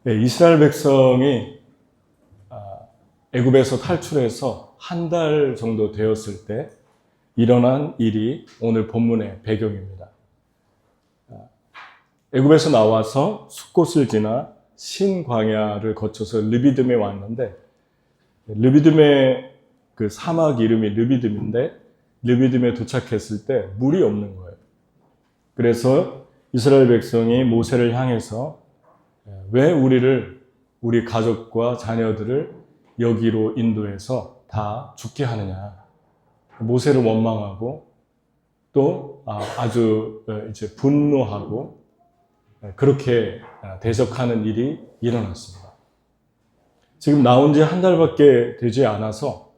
네, 이스라엘 백성이 애굽에서 탈출해서 한 달 정도 되었을 때 일어난 일이 오늘 본문의 배경입니다. 애굽에서 나와서 숫곳을 지나 신광야를 거쳐서 르비딤에 왔는데, 르비딤의 그 사막 이름이 르비딤인데, 르비딤에 도착했을 때 물이 없는 거예요. 그래서 이스라엘 백성이 모세를 향해서 왜 우리 가족과 자녀들을 여기로 인도해서 다 죽게 하느냐. 모세를 원망하고 또 아주 이제 분노하고 그렇게 대적하는 일이 일어났습니다. 지금 나온 지 한 달밖에 되지 않아서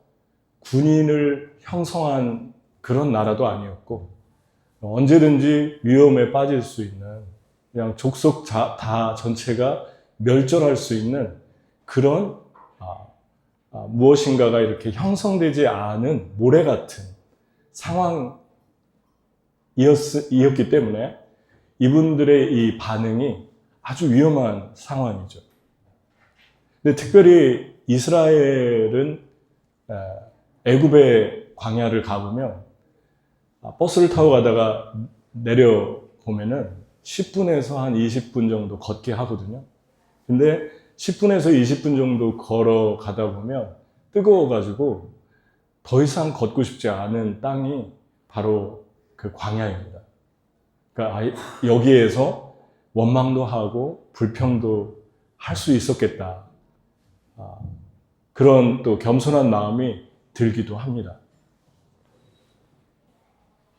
군인을 형성한 그런 나라도 아니었고, 언제든지 위험에 빠질 수 있는, 그냥 족속 다 전체가 멸절할 수 있는 그런 무엇인가가 이렇게 형성되지 않은 모래 같은 상황이었기 때문에 이분들의 이 반응이 아주 위험한 상황이죠. 근데 특별히 이스라엘은 애굽의 광야를 가보면 버스를 타고 가다가 내려보면은 10분에서 한 20분 정도 걷게 하거든요. 근데 10분에서 20분 정도 걸어가다 보면 뜨거워가지고 더 이상 걷고 싶지 않은 땅이 바로 그 광야입니다. 그러니까 여기에서 원망도 하고 불평도 할 수 있었겠다. 그런 또 겸손한 마음이 들기도 합니다.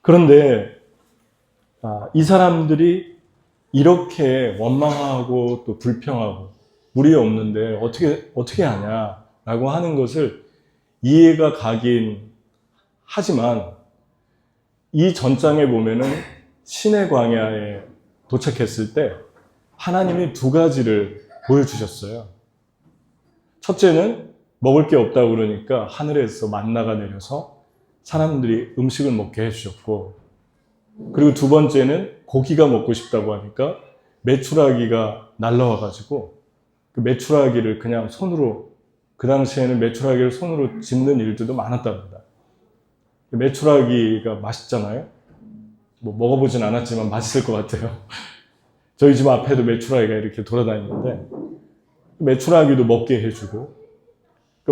그런데 이 사람들이 이렇게 원망하고 또 불평하고 물이 없는데 어떻게 하냐라고 하는 것을 이해가 가긴 하지만, 이 전장에 보면은 신의 광야에 도착했을 때 하나님이 두 가지를 보여주셨어요. 첫째는 먹을 게 없다고 그러니까 하늘에서 만나가 내려서 사람들이 음식을 먹게 해주셨고, 그리고 두 번째는 고기가 먹고 싶다고 하니까 메추라기가 날라와가지고 그 메추라기를 그냥 손으로, 그 당시에는 메추라기를 손으로 집는 일들도 많았답니다. 메추라기가 맛있잖아요. 뭐 먹어보진 않았지만 맛있을 것 같아요. 저희 집 앞에도 메추라기가 이렇게 돌아다니는데 메추라기도 먹게 해주고,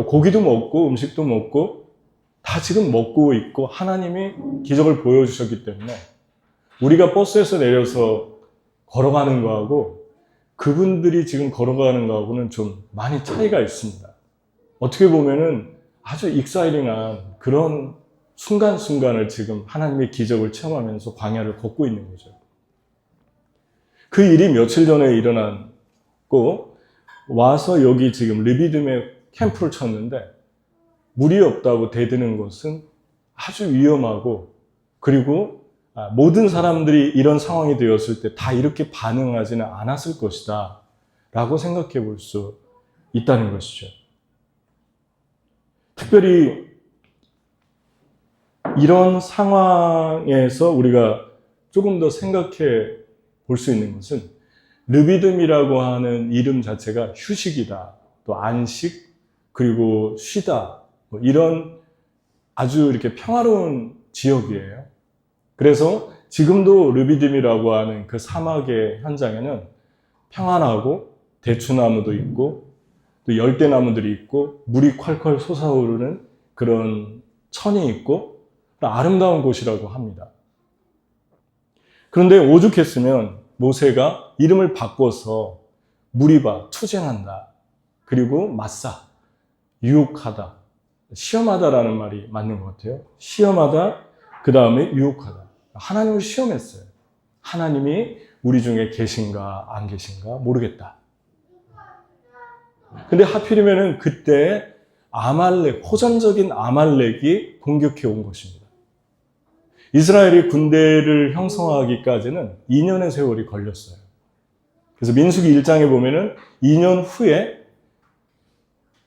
고기도 먹고 음식도 먹고 다 지금 먹고 있고, 하나님이 기적을 보여주셨기 때문에 우리가 버스에서 내려서 걸어가는 거하고 그분들이 지금 걸어가는 거하고는 좀 많이 차이가 있습니다. 어떻게 보면은 아주 익사이링한 그런 순간순간을 지금 하나님의 기적을 체험하면서 광야를 걷고 있는 거죠. 그 일이 며칠 전에 일어났고, 와서 여기 지금 르비딤에 캠프를 쳤는데 물이 없다고 대드는 것은 아주 위험하고, 그리고 모든 사람들이 이런 상황이 되었을 때 다 이렇게 반응하지는 않았을 것이다 라고 생각해 볼 수 있다는 것이죠. 특별히 이런 상황에서 우리가 조금 더 생각해 볼 수 있는 것은, 르비딤이라고 하는 이름 자체가 휴식이다, 또 안식, 그리고 쉬다, 뭐 이런 아주 이렇게 평화로운 지역이에요. 그래서 지금도 르비딤이라고 하는 그 사막의 현장에는 평안하고 대추나무도 있고 또 열대나무들이 있고 물이 콸콸 솟아오르는 그런 천이 있고 아름다운 곳이라고 합니다. 그런데 오죽했으면 모세가 이름을 바꿔서 무리바, 투쟁한다, 그리고 마사, 유혹하다, 시험하다라는 말이 맞는 것 같아요. 시험하다, 그 다음에 유혹하다. 하나님을 시험했어요. 하나님이 우리 중에 계신가 안 계신가 모르겠다. 근데 하필이면은 그때 호전적인 아말렉이 공격해 온 것입니다. 이스라엘이 군대를 형성하기까지는 2년의 세월이 걸렸어요. 그래서 민수기 1장에 보면은 2년 후에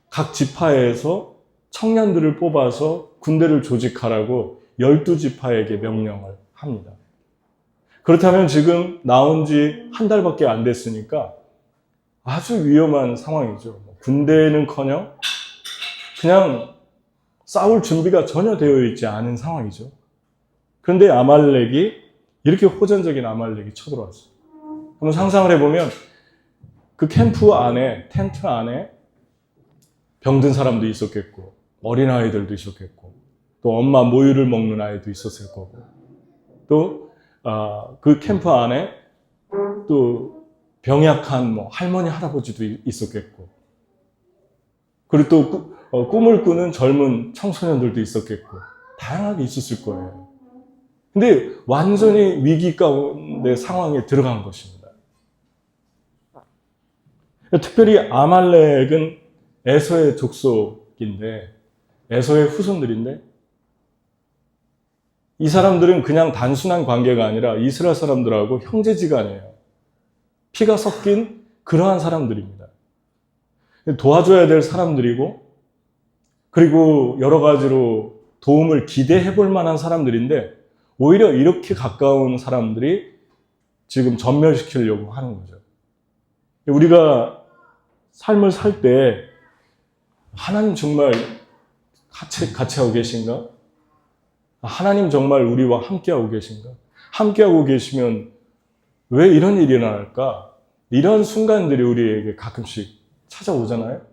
각 지파에서 청년들을 뽑아서 군대를 조직하라고 12지파에게 명령을 합니다. 그렇다면 지금 나온 지 한 달밖에 안 됐으니까 아주 위험한 상황이죠. 군대는커녕 그냥 싸울 준비가 전혀 되어 있지 않은 상황이죠. 그런데 아말렉이 이렇게 호전적인 아말렉이 쳐들어왔어요. 한번 상상을 해보면 그 캠프 안에, 텐트 안에 병든 사람도 있었겠고, 어린아이들도 있었겠고, 또 엄마 모유를 먹는 아이도 있었을 거고, 또 그 캠프 안에 또 병약한 할머니, 할아버지도 있었겠고, 그리고 또 꿈을 꾸는 젊은 청소년들도 있었겠고, 다양하게 있었을 거예요. 근데 완전히 위기 가운데 상황에 들어간 것입니다. 특별히 아말렉은 에서의 족속인데, 에서의 후손들인데, 이 사람들은 그냥 단순한 관계가 아니라 이스라엘 사람들하고 형제지간이에요. 피가 섞인 그러한 사람들입니다. 도와줘야 될 사람들이고, 그리고 여러 가지로 도움을 기대해 볼 만한 사람들인데, 오히려 이렇게 가까운 사람들이 지금 전멸시키려고 하는 거죠. 우리가 삶을 살 때 하나님 정말 같이 하고 계신가? 하나님 정말 우리와 함께하고 계신가? 함께하고 계시면 왜 이런 일이 일어날까? 이런 순간들이 우리에게 가끔씩 찾아오잖아요.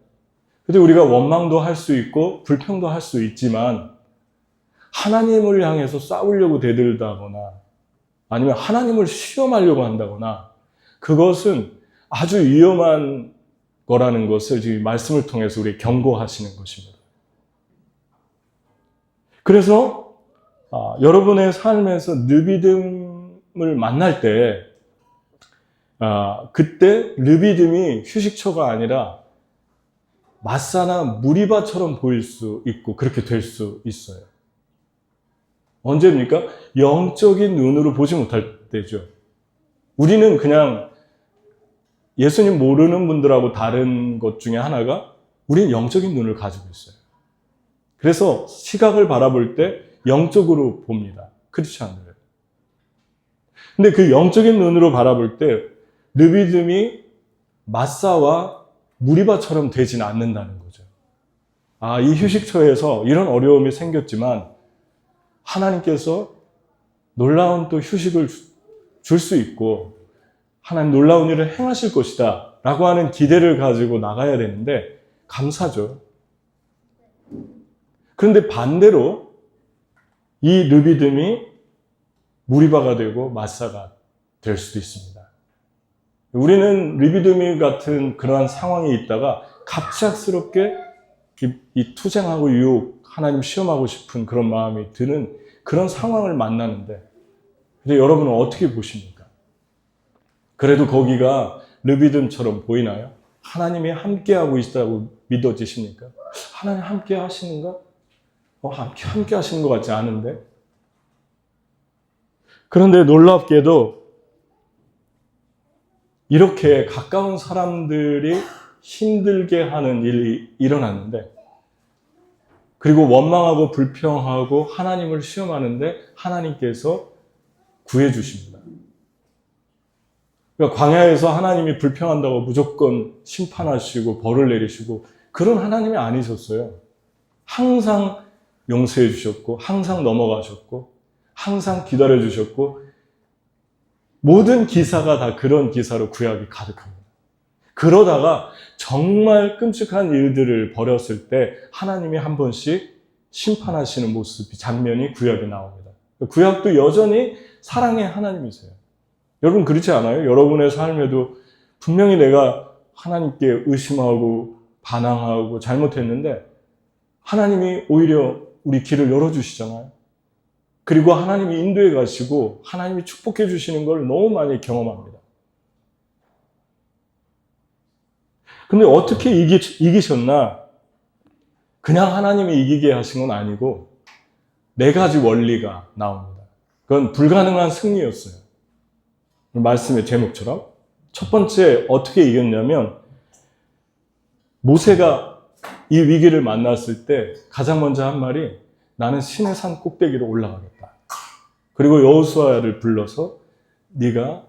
근데 우리가 원망도 할 수 있고 불평도 할 수 있지만 하나님을 향해서 싸우려고 대들다거나 아니면 하나님을 시험하려고 한다거나 그것은 아주 위험한 거라는 것을 지금 말씀을 통해서 우리 경고하시는 것입니다. 그래서 여러분의 삶에서 르비딤을 만날 때 그때 르비딤이 휴식처가 아니라 마사나 무리바처럼 보일 수 있고 그렇게 될 수 있어요. 언제입니까? 영적인 눈으로 보지 못할 때죠. 우리는 그냥 예수님 모르는 분들하고 다른 것 중에 하나가 우리는 영적인 눈을 가지고 있어요. 그래서 시각을 바라볼 때 영적으로 봅니다. 크리스찬들은. 근데 그 영적인 눈으로 바라볼 때 르비딤이 마사와 무리바처럼 되지는 않는다는 거죠. 이 휴식처에서 이런 어려움이 생겼지만 하나님께서 놀라운 또 휴식을 줄 수 있고 하나님 놀라운 일을 행하실 것이다 라고 하는 기대를 가지고 나가야 되는데 감사죠. 그런데 반대로 이 르비딤이 무리바가 되고 마사가 될 수도 있습니다. 우리는 르비딤 같은 그러한 상황에 있다가 갑작스럽게 이 투쟁하고 유혹, 하나님 시험하고 싶은 그런 마음이 드는 그런 상황을 만나는데 근데 여러분은 어떻게 보십니까? 그래도 거기가 르비딤처럼 보이나요? 하나님이 함께하고 있다고 믿어지십니까? 하나님 함께 하시는가? 함께 하시는 것 같지 않은데? 그런데 놀랍게도 이렇게 가까운 사람들이 힘들게 하는 일이 일어났는데 그리고 원망하고 불평하고 하나님을 시험하는데 하나님께서 구해주십니다. 그러니까 광야에서 하나님이 불평한다고 무조건 심판하시고 벌을 내리시고 그런 하나님이 아니셨어요. 항상 용서해 주셨고 항상 넘어가셨고 항상 기다려 주셨고 모든 기사가 다 그런 기사로 구약이 가득합니다. 그러다가 정말 끔찍한 일들을 벌였을 때 하나님이 한 번씩 심판하시는 모습이 장면이 구약에 나옵니다. 구약도 여전히 사랑의 하나님이세요. 여러분 그렇지 않아요? 여러분의 삶에도 분명히 내가 하나님께 의심하고 반항하고 잘못했는데 하나님이 오히려 우리 길을 열어주시잖아요. 그리고 하나님이 인도해 가시고 하나님이 축복해 주시는 걸 너무 많이 경험합니다. 근데 어떻게 이기셨나? 그냥 하나님이 이기게 하신 건 아니고 4가지 원리가 나옵니다. 그건 불가능한 승리였어요. 말씀의 제목처럼. 첫 번째 어떻게 이겼냐면 모세가 이 위기를 만났을 때 가장 먼저 한 말이 나는 신의 산 꼭대기로 올라가겠다. 그리고 여호수아를 불러서 네가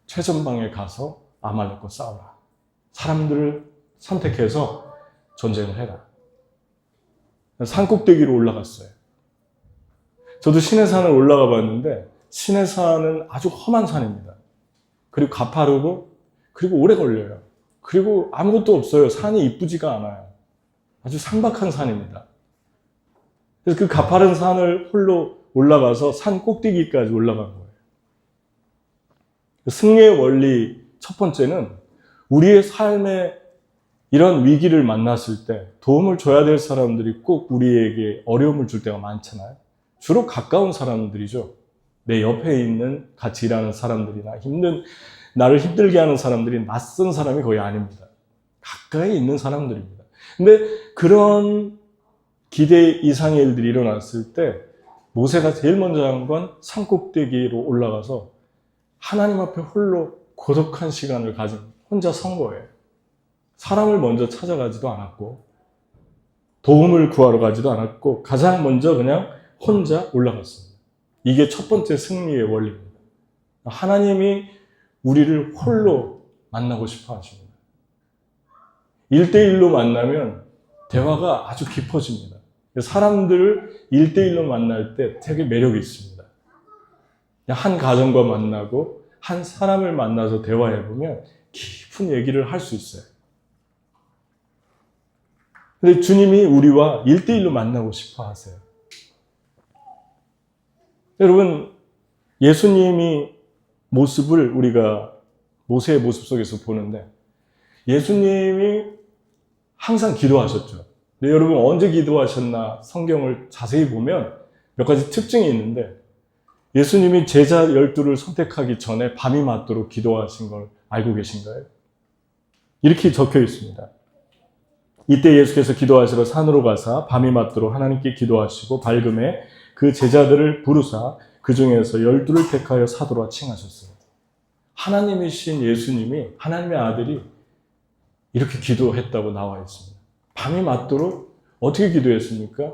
최전방에 가서 아말렉과 싸우라. 사람들을 선택해서 전쟁을 해라. 산꼭대기로 올라갔어요. 저도 시내산을 올라가 봤는데 시내산은 아주 험한 산입니다. 그리고 가파르고 그리고 오래 걸려요. 그리고 아무것도 없어요. 산이 이쁘지가 않아요. 아주 상박한 산입니다. 그래서 그 가파른 산을 홀로 올라가서 산 꼭대기까지 올라간 거예요. 승리의 원리 첫 번째는 우리의 삶에 이런 위기를 만났을 때 도움을 줘야 될 사람들이 꼭 우리에게 어려움을 줄 때가 많잖아요. 주로 가까운 사람들이죠. 내 옆에 있는 같이 일하는 사람들이나 나를 힘들게 하는 사람들이 낯선 사람이 거의 아닙니다. 가까이 있는 사람들입니다. 근데 그런 기대 이상의 일들이 일어났을 때 모세가 제일 먼저 한 건 산꼭대기로 올라가서 하나님 앞에 홀로 고독한 시간을 가진 혼자 선 거예요. 사람을 먼저 찾아가지도 않았고 도움을 구하러 가지도 않았고 가장 먼저 그냥 혼자 올라갔습니다. 이게 첫 번째 승리의 원리입니다. 하나님이 우리를 홀로 만나고 싶어 하십니다. 1대1로 만나면 대화가 아주 깊어집니다. 사람들을 1대1로 만날 때 되게 매력이 있습니다. 한 가정과 만나고 한 사람을 만나서 대화해보면 깊은 얘기를 할 수 있어요. 근데 주님이 우리와 1대1로 만나고 싶어 하세요. 여러분, 예수님이 모습을 우리가 모세의 모습 속에서 보는데 예수님이 항상 기도하셨죠. 근데 여러분 언제 기도하셨나 성경을 자세히 보면 몇 가지 특징이 있는데 예수님이 제자 12를 선택하기 전에 밤이 맞도록 기도하신 걸 알고 계신가요? 이렇게 적혀 있습니다. 이때 예수께서 기도하시러 산으로 가사 밤이 맞도록 하나님께 기도하시고 밝음에 그 제자들을 부르사 그 중에서 12를 택하여 사도라 칭하셨어요. 하나님이신 예수님이 하나님의 아들이 이렇게 기도했다고 나와 있습니다. 밤이 맞도록 어떻게 기도했습니까?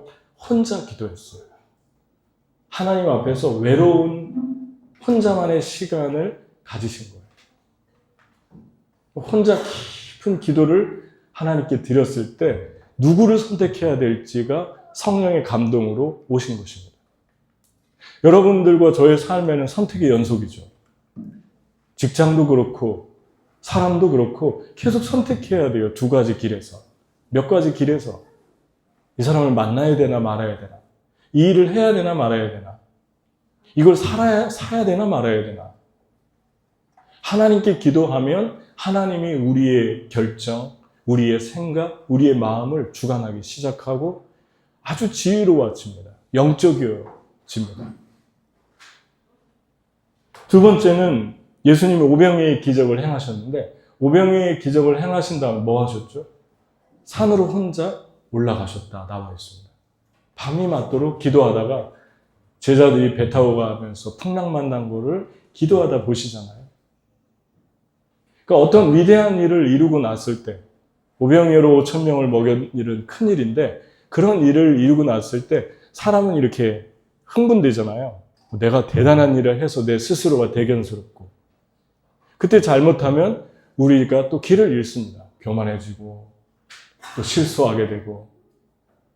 혼자 기도했어요. 하나님 앞에서 외로운 혼자만의 시간을 가지신 거예요. 혼자 깊은 기도를 하나님께 드렸을 때 누구를 선택해야 될지가 성령의 감동으로 오신 것입니다. 여러분들과 저의 삶에는 선택의 연속이죠. 직장도 그렇고 사람도 그렇고 계속 선택해야 돼요. 두 가지 길에서. 몇 가지 길에서 이 사람을 만나야 되나 말아야 되나, 이 일을 해야 되나 말아야 되나, 이걸 사야 되나 말아야 되나. 하나님께 기도하면 하나님이 우리의 결정, 우리의 생각, 우리의 마음을 주관하기 시작하고 아주 지혜로워집니다. 영적이어집니다. 두 번째는 예수님이 오병이의 기적을 행하셨는데 오병이의 기적을 행하신 다음에 뭐 하셨죠? 산으로 혼자 올라가셨다 나와 있습니다. 밤이 맞도록 기도하다가 제자들이 배 타고 가면서 풍랑만 난 거를 기도하다 보시잖아요. 그러니까 어떤 위대한 일을 이루고 났을 때 오병이어로 5,000명을 먹인 일은 큰 일인데 그런 일을 이루고 났을 때 사람은 이렇게 흥분되잖아요. 내가 대단한 일을 해서 내 스스로가 대견스럽고 그때 잘못하면 우리가 또 길을 잃습니다. 교만해지고 또 실수하게 되고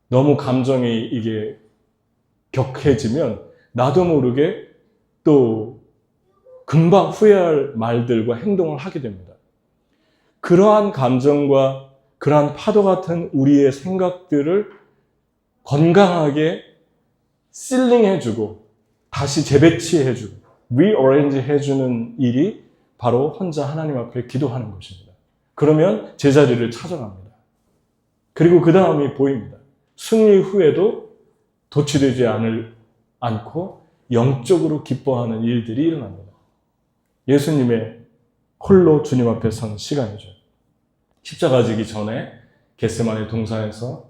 너무 감정이 이게 격해지면 나도 모르게 또 금방 후회할 말들과 행동을 하게 됩니다. 그러한 감정과 그러한 파도 같은 우리의 생각들을 건강하게 실링해주고 다시 재배치해주고 리어레인지 해주는 일이 바로 혼자 하나님 앞에 기도하는 것입니다. 그러면 제자리를 찾아갑니다. 그리고 그 다음이 보입니다. 승리 후에도 도취되지 않고 영적으로 기뻐하는 일들이 일어납니다. 예수님의 홀로 주님 앞에 선 시간이죠. 십자가 지기 전에 겟세마네 동산에서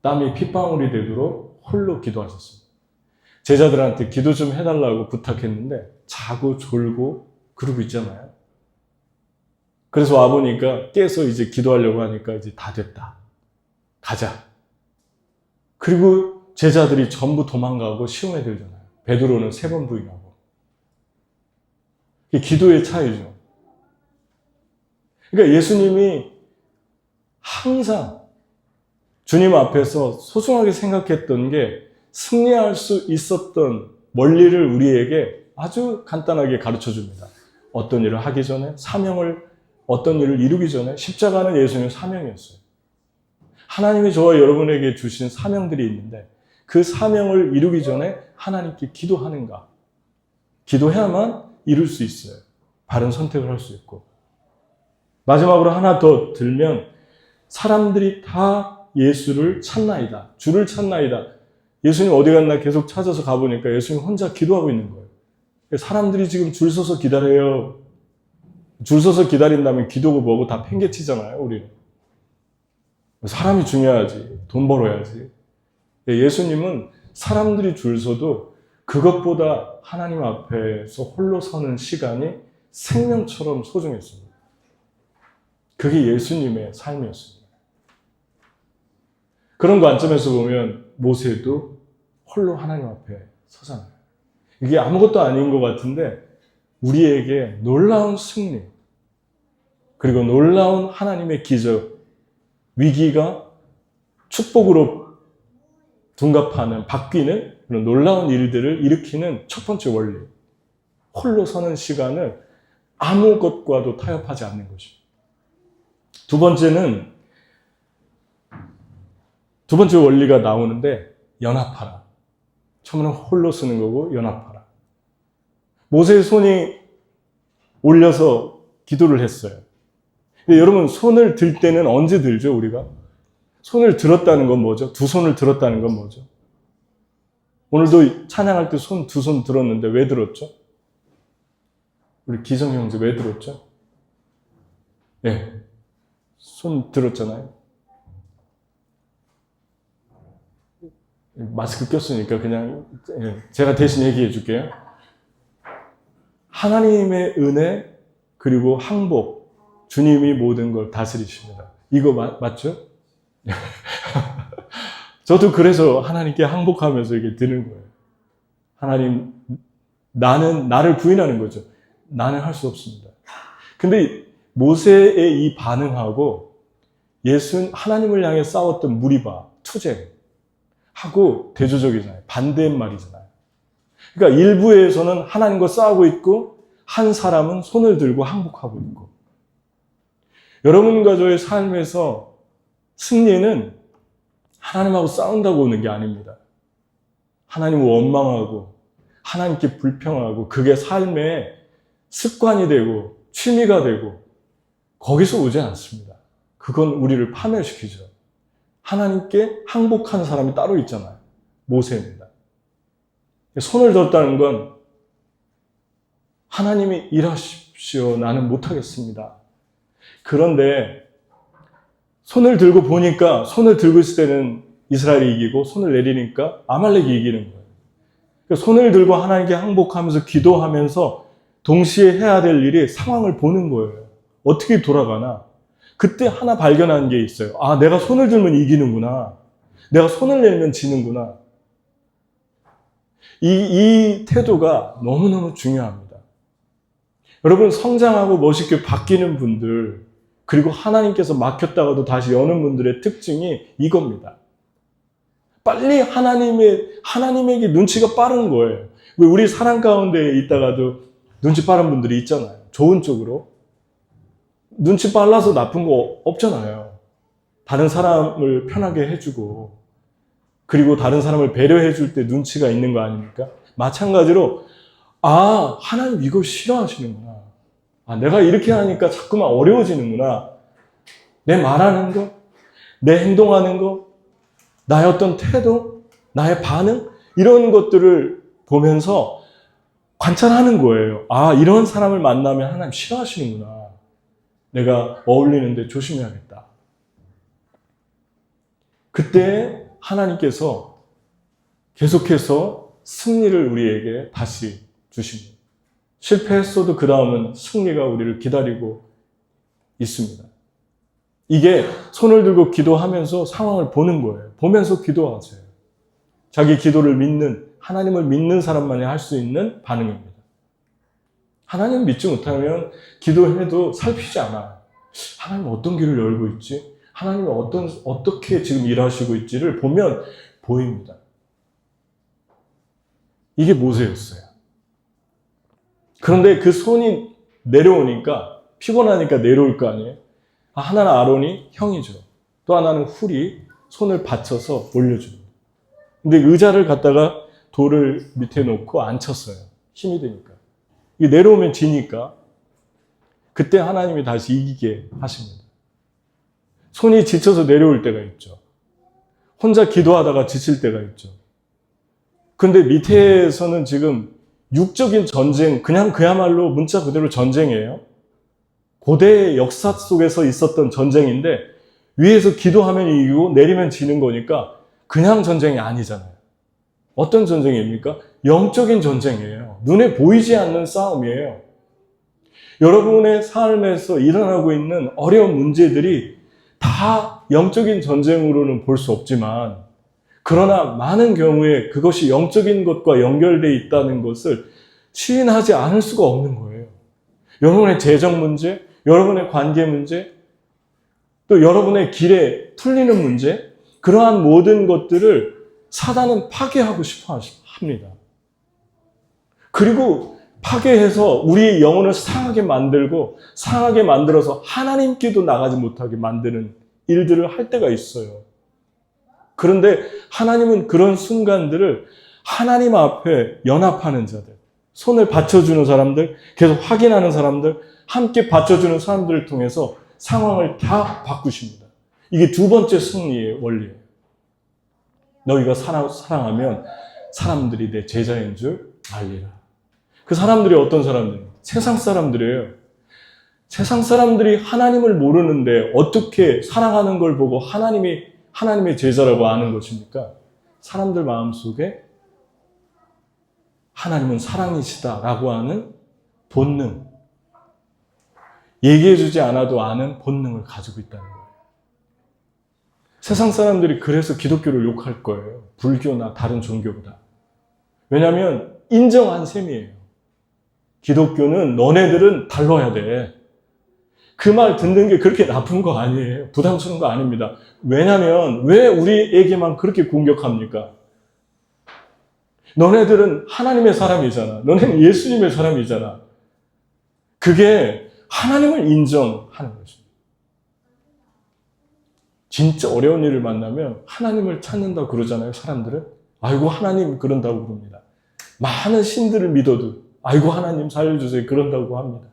땀이 핏방울이 되도록 홀로 기도하셨습니다. 제자들한테 기도 좀 해달라고 부탁했는데 자고 졸고 그러고 있잖아요. 그래서 와보니까 깨서 이제 기도하려고 하니까 이제 다 됐다. 가자. 그리고 제자들이 전부 도망가고 시험에 들잖아요. 베드로는 3번 부인하고. 이게 기도의 차이죠. 그러니까 예수님이 항상 주님 앞에서 소중하게 생각했던 게 승리할 수 있었던 원리를 우리에게 아주 간단하게 가르쳐 줍니다. 어떤 일을 하기 전에 어떤 일을 이루기 전에 십자가는 예수님의 사명이었어요. 하나님이 저와 여러분에게 주신 사명들이 있는데 그 사명을 이루기 전에 하나님께 기도하는가? 기도해야만 이룰 수 있어요. 바른 선택을 할 수 있고. 마지막으로 하나 더 들면 사람들이 다 예수를 찾나이다. 주를 찾나이다. 예수님 어디 갔나 계속 찾아서 가보니까 예수님 혼자 기도하고 있는 거예요. 사람들이 지금 줄 서서 기다려요. 줄 서서 기다린다면 기도고 뭐고 다 팽개치잖아요, 우리는. 사람이 중요하지. 돈 벌어야지. 예수님은 사람들이 줄 서도 그것보다 하나님 앞에서 홀로 서는 시간이 생명처럼 소중했습니다. 그게 예수님의 삶이었습니다. 그런 관점에서 보면 모세도 홀로 하나님 앞에 서잖아요. 이게 아무것도 아닌 것 같은데 우리에게 놀라운 승리, 그리고 놀라운 하나님의 기적, 위기가 축복으로 둔갑하는, 바뀌는 그런 놀라운 일들을 일으키는 첫 번째 원리. 홀로 서는 시간을 아무것과도 타협하지 않는 것입니다. 두 번째 원리가 나오는데 연합하라. 처음에는 홀로 서는 거고 연합하라. 모세의 손이 올려서 기도를 했어요. 근데 여러분 손을 들 때는 언제 들죠, 우리가? 손을 들었다는 건 뭐죠? 두 손을 들었다는 건 뭐죠? 오늘도 찬양할 때 두 손 들었는데 왜 들었죠? 우리 기성 형제 왜 들었죠? 예. 손 들었잖아요. 마스크 꼈으니까 그냥 제가 대신 얘기해 줄게요. 하나님의 은혜 그리고 항복, 주님이 모든 걸 다스리십니다. 이거 맞죠? 저도 그래서 하나님께 항복하면서 이게 드는 거예요. 하나님, 나를 부인하는 거죠. 나는 할 수 없습니다. 근데 모세의 이 반응하고 하나님을 향해 싸웠던 무리바, 투쟁하고 대조적이잖아요. 반대의 말이잖아요. 그러니까 일부에서는 하나님과 싸우고 있고 한 사람은 손을 들고 항복하고 있고. 여러분과 저의 삶에서 승리는 하나님하고 싸운다고 오는 게 아닙니다. 하나님을 원망하고 하나님께 불평하고 그게 삶의 습관이 되고 취미가 되고 거기서 오지 않습니다. 그건 우리를 파멸시키죠. 하나님께 항복하는 사람이 따로 있잖아요. 모세입니다. 손을 들었다는 건 하나님이 일하십시오. 나는 못하겠습니다. 그런데 손을 들고 보니까 손을 들고 있을 때는 이스라엘이 이기고 손을 내리니까 아말렉이 이기는 거예요. 그러니까 손을 들고 하나님께 항복하면서 기도하면서 동시에 해야 될 일이 상황을 보는 거예요. 어떻게 돌아가나? 그때 하나 발견한 게 있어요. 아, 내가 손을 들면 이기는구나. 내가 손을 내면 지는구나. 이 태도가 너무너무 중요합니다. 여러분, 성장하고 멋있게 바뀌는 분들, 그리고 하나님께서 막혔다가도 다시 여는 분들의 특징이 이겁니다. 빨리 하나님에게 눈치가 빠른 거예요. 왜 우리 사랑 가운데 있다가도 눈치 빠른 분들이 있잖아요. 좋은 쪽으로. 눈치 빨라서 나쁜 거 없잖아요. 다른 사람을 편하게 해주고, 그리고 다른 사람을 배려해 줄 때 눈치가 있는 거 아닙니까? 마찬가지로, 아, 하나님 이거 싫어하시는구나. 아, 내가 이렇게 하니까 자꾸만 어려워지는구나. 내 말하는 거, 내 행동하는 거, 나의 어떤 태도, 나의 반응, 이런 것들을 보면서 관찰하는 거예요. 아, 이런 사람을 만나면 하나님 싫어하시는구나. 내가 어울리는데 조심해야겠다. 그때 하나님께서 계속해서 승리를 우리에게 다시 주십니다. 실패했어도 그 다음은 승리가 우리를 기다리고 있습니다. 이게 손을 들고 기도하면서 상황을 보는 거예요. 보면서 기도하세요. 자기 기도를 하나님을 믿는 사람만이 할 수 있는 반응입니다. 하나님 믿지 못하면 기도해도 살피지 않아요. 하나님 어떤 길을 열고 있지? 하나님이 어떻게 지금 일하시고 있지를 보면 보입니다. 이게 모세였어요. 그런데 그 손이 내려오니까, 피곤하니까 내려올 거 아니에요? 하나는 아론이 형이죠. 또 하나는 훌이 손을 받쳐서 올려줍니다. 근데 의자를 갖다가 돌을 밑에 놓고 앉혔어요. 힘이 되니까. 이게 내려오면 지니까 그때 하나님이 다시 이기게 하십니다. 손이 지쳐서 내려올 때가 있죠. 혼자 기도하다가 지칠 때가 있죠. 근데 밑에서는 지금 육적인 전쟁, 그냥 그야말로 문자 그대로 전쟁이에요. 고대의 역사 속에서 있었던 전쟁인데 위에서 기도하면 이기고 내리면 지는 거니까 그냥 전쟁이 아니잖아요. 어떤 전쟁입니까? 영적인 전쟁이에요. 눈에 보이지 않는 싸움이에요. 여러분의 삶에서 일어나고 있는 어려운 문제들이 다 영적인 전쟁으로는 볼 수 없지만, 그러나 많은 경우에 그것이 영적인 것과 연결되어 있다는 것을 시인하지 않을 수가 없는 거예요. 여러분의 재정 문제, 여러분의 관계 문제, 또 여러분의 길에 풀리는 문제, 그러한 모든 것들을 사단은 파괴하고 싶어 합니다. 그리고 파괴해서 우리의 영혼을 상하게 만들고 상하게 만들어서 하나님께도 나가지 못하게 만드는 일들을 할 때가 있어요. 그런데 하나님은 그런 순간들을 하나님 앞에 연합하는 자들, 손을 받쳐주는 사람들, 계속 확인하는 사람들, 함께 받쳐주는 사람들을 통해서 상황을 다 바꾸십니다. 이게 두 번째 승리의 원리예요. 너희가 사랑하면 사람들이 내 제자인 줄 알리라. 그 사람들이 어떤 사람들이에요? 세상 사람들이에요. 세상 사람들이 하나님을 모르는데 어떻게 사랑하는 걸 보고 하나님의 제자라고 아는 것입니까? 사람들 마음속에 하나님은 사랑이시다라고 하는 본능, 얘기해주지 않아도 아는 본능을 가지고 있다는 거예요. 세상 사람들이 그래서 기독교를 욕할 거예요. 불교나 다른 종교보다. 왜냐하면 인정한 셈이에요. 기독교는 너네들은 달라야 돼. 그 말 듣는 게 그렇게 나쁜 거 아니에요. 부담스러운 거 아닙니다. 왜냐하면 왜 우리에게만 그렇게 공격합니까? 너네들은 하나님의 사람이잖아. 너네는 예수님의 사람이잖아. 그게 하나님을 인정하는 것입니다. 진짜 어려운 일을 만나면 하나님을 찾는다고 그러잖아요, 사람들은. 아이고, 하나님 그런다고 그럽니다. 많은 신들을 믿어도 아이고, 하나님 살려주세요 그런다고 합니다.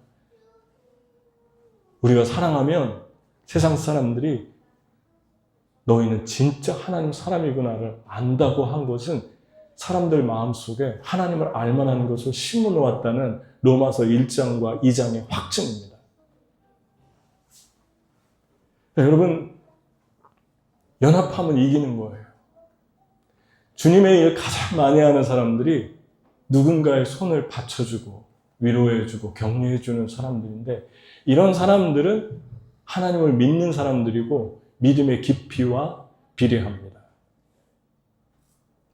우리가 사랑하면 세상 사람들이 너희는 진짜 하나님 사람이구나를 안다고 한 것은 사람들 마음속에 하나님을 알만한 것을 심어놓았다는 로마서 1장과 2장의 확증입니다. 네, 여러분, 연합하면 이기는 거예요. 주님의 일 가장 많이 하는 사람들이 누군가의 손을 받쳐주고 위로해주고 격려해주는 사람들인데, 이런 사람들은 하나님을 믿는 사람들이고 믿음의 깊이와 비례합니다.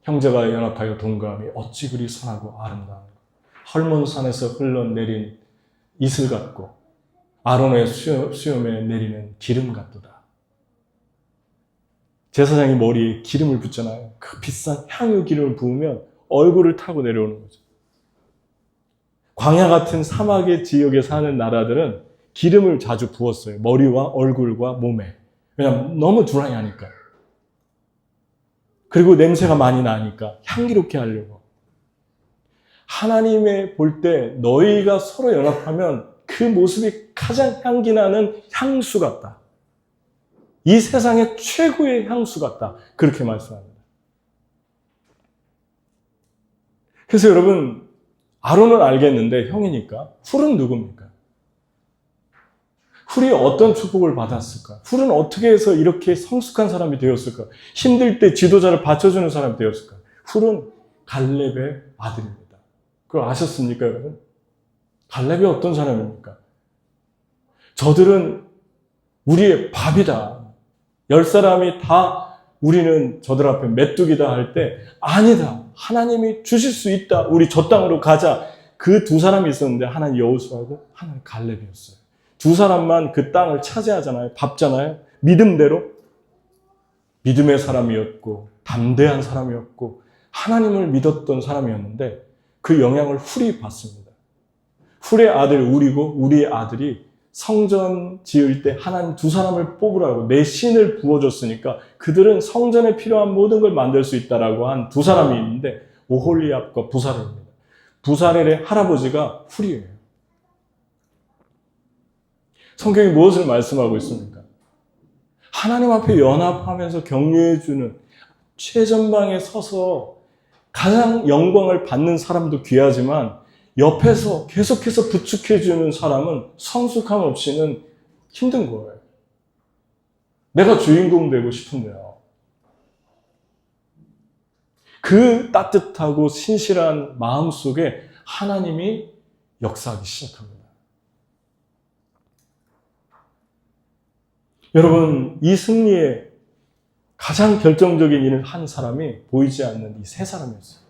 형제가 연합하여 동감이 어찌 그리 선하고 아름다운가. 헐몬산에서 흘러내린 이슬 같고 아론의 수염에 내리는 기름 같도다. 제사장이 머리에 기름을 붓잖아요. 그 비싼 향유 기름을 부으면 얼굴을 타고 내려오는 거죠. 광야 같은 사막의 지역에 사는 나라들은 기름을 자주 부었어요. 머리와 얼굴과 몸에. 왜냐하면 너무 드라이하니까. 그리고 냄새가 많이 나니까 향기롭게 하려고. 하나님의 볼 때 너희가 서로 연합하면 그 모습이 가장 향기나는 향수 같다. 이 세상의 최고의 향수 같다. 그렇게 말씀합니다. 그래서 여러분, 아론은 알겠는데 형이니까 훌은 누굽니까? 훌이 어떤 축복을 받았을까? 훌은 어떻게 해서 이렇게 성숙한 사람이 되었을까? 힘들 때 지도자를 받쳐주는 사람이 되었을까? 훌은 갈렙의 아들입니다. 그걸 아셨습니까, 여러분? 갈렙이 어떤 사람입니까? 저들은 우리의 밥이다. 10사람이 다 우리는 저들 앞에 메뚜기다 할 때 아니다. 하나님이 주실 수 있다. 우리 저 땅으로 가자. 그 두 사람이 있었는데 하나는 여호수아고 하나는 갈렙이었어요. 두 사람만 그 땅을 차지하잖아요. 밟잖아요. 믿음대로 믿음의 사람이었고 담대한 사람이었고 하나님을 믿었던 사람이었는데 그 영향을 훌히 받습니다. 훌의 아들 우리고 우리의 아들이 성전 지을 때 하나님 두 사람을 뽑으라고 내 신을 부어줬으니까 그들은 성전에 필요한 모든 걸 만들 수 있다라고 한 두 사람이 있는데 오홀리압과 부사렐입니다. 부사렐의 할아버지가 훌이에요. 성경이 무엇을 말씀하고 있습니까? 하나님 앞에 연합하면서 격려해주는 최전방에 서서 가장 영광을 받는 사람도 귀하지만 옆에서 계속해서 부축해주는 사람은 성숙함 없이는 힘든 거예요. 내가 주인공 되고 싶은데요. 그 따뜻하고 신실한 마음 속에 하나님이 역사하기 시작합니다. 여러분, 이 승리의 가장 결정적인 일을 한 사람이 보이지 않는 이 세 사람이었어요.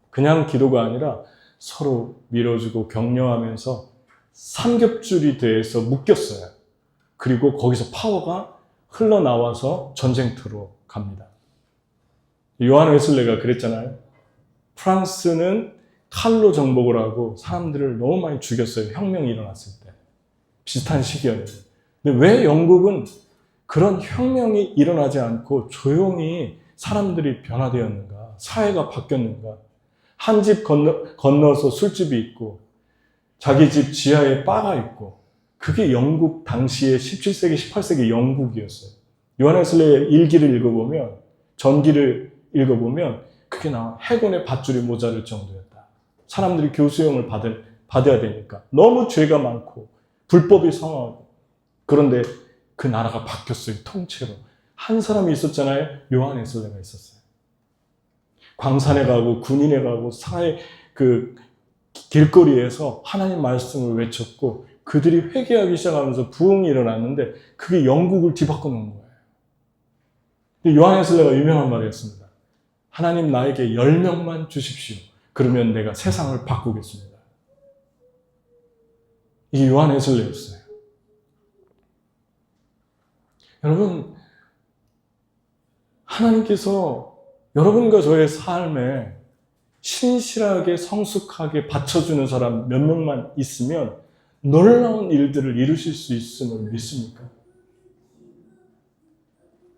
그냥 기도가 아니라 서로 밀어주고 격려하면서 삼겹줄이 돼서 묶였어요. 그리고 거기서 파워가 흘러나와서 전쟁터로 갑니다. 요한 웨슬레가 그랬잖아요. 프랑스는 칼로 정복을 하고 사람들을 너무 많이 죽였어요. 혁명이 일어났을 때. 비슷한 시기였는데. 근데 왜 영국은 그런 혁명이 일어나지 않고 조용히 사람들이 변화되었는가? 사회가 바뀌었는가? 한 집 건너서 술집이 있고 자기 집 지하에 바가 있고 그게 영국 당시에 17세기, 18세기 영국이었어요. 요한 웨슬레의 일기를 읽어보면 전기를 읽어보면 그게 나와 해군의 밧줄이 모자랄 정도였다. 사람들이 교수형을 받아야 되니까 너무 죄가 많고 불법이 성하고 그런데 그 나라가 바뀌었어요. 통째로. 한 사람이 있었잖아요. 요한 웨슬레가 있었어요. 광산에 가고 군인에 가고 사회 그 길거리에서 하나님 말씀을 외쳤고 그들이 회개하기 시작하면서 부흥이 일어났는데 그게 영국을 뒤바꿔 놓은 거예요. 요한 웨슬레가 유명한 말이었습니다. 하나님 나에게 10명만 주십시오. 그러면 내가 세상을 바꾸겠습니다. 이게 요한 웨슬레였어요. 여러분, 하나님께서 여러분과 저의 삶에 신실하게 성숙하게 받쳐주는 사람 몇 명만 있으면 놀라운 일들을 이루실 수 있음을 믿습니까?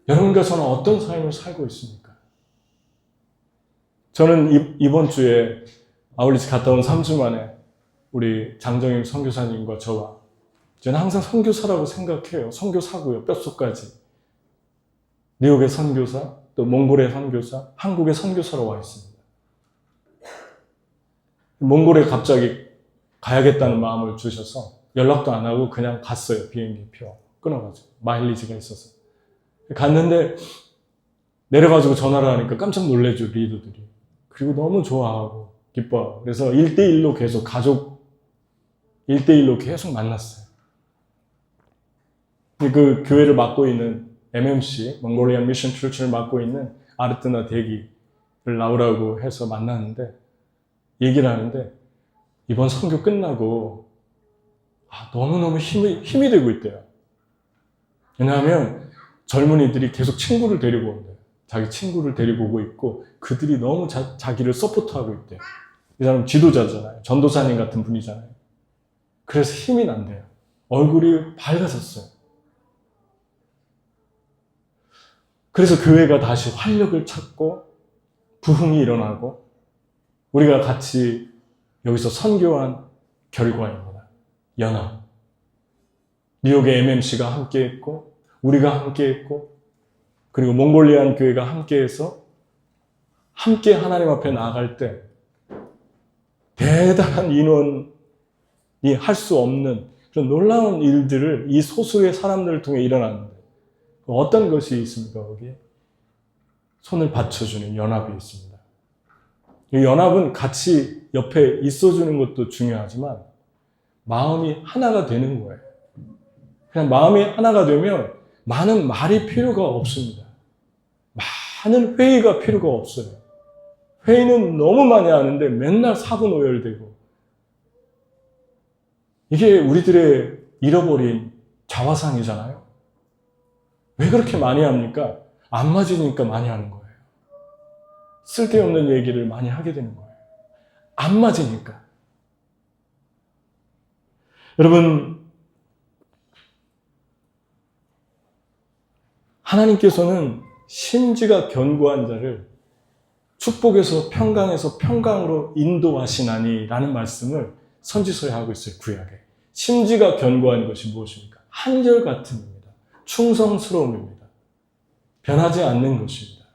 여러분과 저는 어떤 삶을 살고 있습니까? 저는 이번 주에 아울리스 갔다 온 3주 만에 우리 장정임 선교사님과 저와 저는 항상 선교사라고 생각해요. 선교사고요. 뼛속까지. 뉴욕의 선교사, 또 몽골의 선교사, 한국의 선교사로 와 있습니다. 몽골에 갑자기 가야겠다는 마음을 주셔서 연락도 안 하고 그냥 갔어요. 비행기표 끊어가지고. 마일리지가 있어서. 갔는데 내려가지고 전화를 하니까 깜짝 놀래죠. 리더들이. 그리고 너무 좋아하고 기뻐하고. 그래서 1대1로 계속 가족 1대1로 계속 만났어요. 그 교회를 맡고 있는 MMC, 몽골리안 미션 출처를 맡고 있는 아르뜨나 대기를 나오라고 해서 만났는데 얘기를 하는데 이번 선교 끝나고 너무너무 힘이 되고 있대요. 왜냐하면 젊은이들이 계속 친구를 데리고 온대요. 자기 친구를 데리고 오고 있고 그들이 너무 자기를 서포트하고 있대요. 이 사람 지도자잖아요. 전도사님 같은 분이잖아요. 그래서 힘이 난대요. 얼굴이 밝아졌어요. 그래서 교회가 다시 활력을 찾고 부흥이 일어나고 우리가 같이 여기서 선교한 결과입니다. 연합. 뉴욕의 MMC가 함께했고 우리가 함께했고 그리고 몽골리안 교회가 함께해서 함께 하나님 앞에 나아갈 때 대단한 인원이 할 수 없는 그런 놀라운 일들을 이 소수의 사람들을 통해 일어났는데 어떤 것이 있습니까? 거기에 손을 받쳐주는 연합이 있습니다. 이 연합은 같이 옆에 있어주는 것도 중요하지만 마음이 하나가 되는 거예요. 그냥 마음이 하나가 되면 많은 말이 필요가 없습니다. 많은 회의가 필요가 없어요. 회의는 너무 많이 하는데 맨날 사분오열되고 이게 우리들의 잃어버린 자화상이잖아요. 왜 그렇게 많이 합니까? 안 맞으니까 많이 하는 거예요. 쓸데없는 얘기를 많이 하게 되는 거예요. 안 맞으니까. 여러분, 하나님께서는 심지가 견고한 자를 축복에서 평강에서 평강으로 인도하시나니 라는 말씀을 선지서에 하고 있어요. 구약에. 심지가 견고한 것이 무엇입니까? 한결같음입니다. 충성스러움입니다. 변하지 않는 것입니다.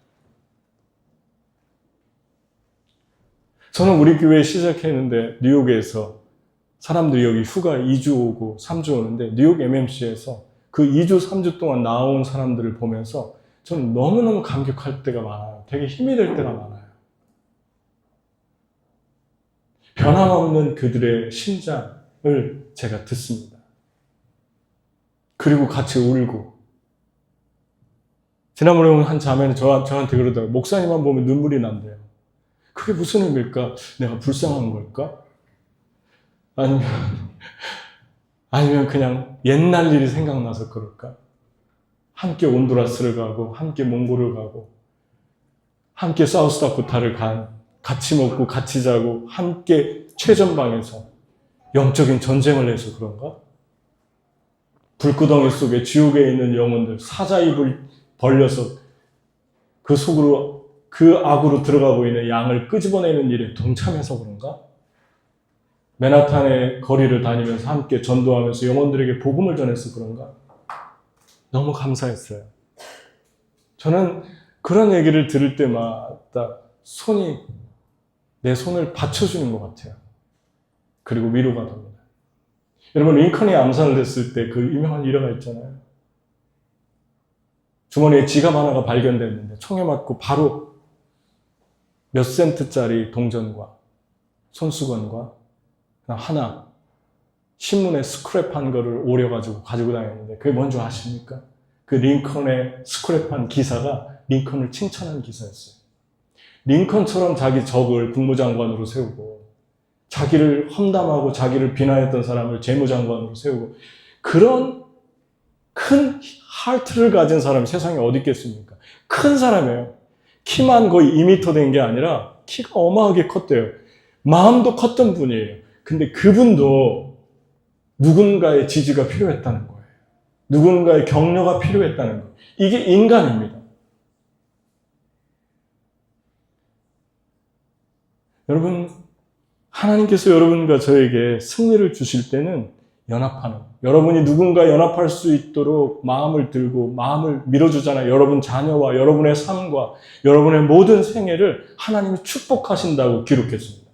저는 우리 교회 시작했는데 뉴욕에서 사람들이 여기 휴가 2주 오고 3주 오는데 뉴욕 MMC에서 그 2주 3주 동안 나온 사람들을 보면서 저는 너무너무 감격할 때가 많아요. 되게 힘이 될 때가 많아요. 변함없는 그들의 심장을 제가 듣습니다. 그리고 같이 울고. 지난번에 한 자매는 저한테 그러더라고요. 목사님만 보면 눈물이 난대요. 그게 무슨 의미일까? 내가 불쌍한 걸까? 아니면 그냥 옛날 일이 생각나서 그럴까? 함께 온두라스를 가고, 함께 몽골을 가고, 함께 사우스다코타를 같이 먹고, 같이 자고, 함께 최전방에서 영적인 전쟁을 해서 그런가? 불구덩이 속에 지옥에 있는 영혼들, 사자 입을 벌려서 그 속으로, 그 악으로 들어가고 있는 양을 끄집어내는 일에 동참해서 그런가? 맨하탄의 거리를 다니면서 함께 전도하면서 영혼들에게 복음을 전해서 그런가? 너무 감사했어요. 저는 그런 얘기를 들을 때마다 내 손을 받쳐주는 것 같아요. 그리고 위로가 됩니다. 여러분, 링컨이 암살을 했을 때 그 유명한 일화가 있잖아요. 주머니에 지갑 하나가 발견됐는데 총에 맞고 바로 몇 센트짜리 동전과 손수건과 하나 신문에 스크랩한 거를 오려가지고 가지고 다녔는데 그게 뭔지 아십니까? 그 링컨의 스크랩한 기사가 링컨을 칭찬한 기사였어요. 링컨처럼 자기 적을 국무장관으로 세우고 자기를 험담하고 자기를 비난했던 사람을 재무장관으로 세우고 그런 큰 하트를 가진 사람이 세상에 어디 있겠습니까? 큰 사람이에요. 키만 거의 2m 된 게 아니라 키가 어마하게 컸대요. 마음도 컸던 분이에요. 근데 그분도 누군가의 지지가 필요했다는 거예요. 누군가의 격려가 필요했다는 거예요. 이게 인간입니다. 여러분, 하나님께서 여러분과 저에게 승리를 주실 때는 연합하는, 여러분이 누군가 연합할 수 있도록 마음을 들고 마음을 밀어주잖아요. 여러분 자녀와 여러분의 삶과 여러분의 모든 생애를 하나님이 축복하신다고 기록했습니다.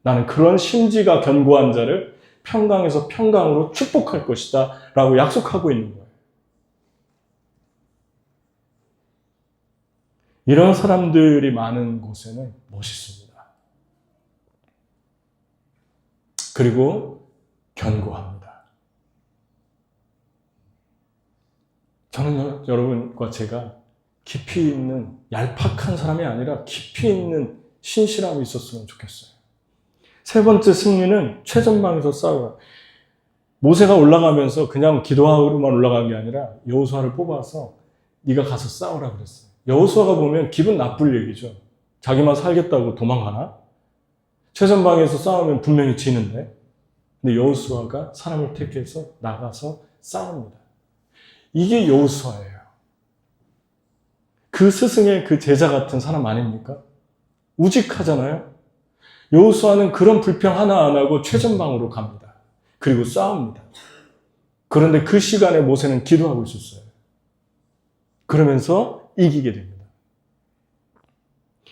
나는 그런 심지가 견고한 자를 평강에서 평강으로 축복할 것이다 라고 약속하고 있는 거예요. 이런 사람들이 많은 곳에는 멋있습니다. 그리고 견고합니다. 저는 여러분과 제가 깊이 있는 얄팍한 사람이 아니라 깊이 있는 신실함이 있었으면 좋겠어요. 세 번째 승리는 최전방에서 싸우라. 모세가 올라가면서 그냥 기도하고만 올라간 게 아니라 여호수아를 뽑아서 네가 가서 싸우라 그랬어요. 여호수아가 보면 기분 나쁠 얘기죠. 자기만 살겠다고 도망가나? 최전방에서 싸우면 분명히 지는데. 근데 여호수아가 사람을 택해서 나가서 싸웁니다. 이게 여호수아예요. 그 스승의 그 제자 같은 사람 아닙니까? 우직하잖아요. 여호수아는 그런 불평 하나 안 하고 최전방으로 갑니다. 그리고 싸웁니다. 그런데 그 시간에 모세는 기도하고 있었어요. 그러면서 이기게 됩니다.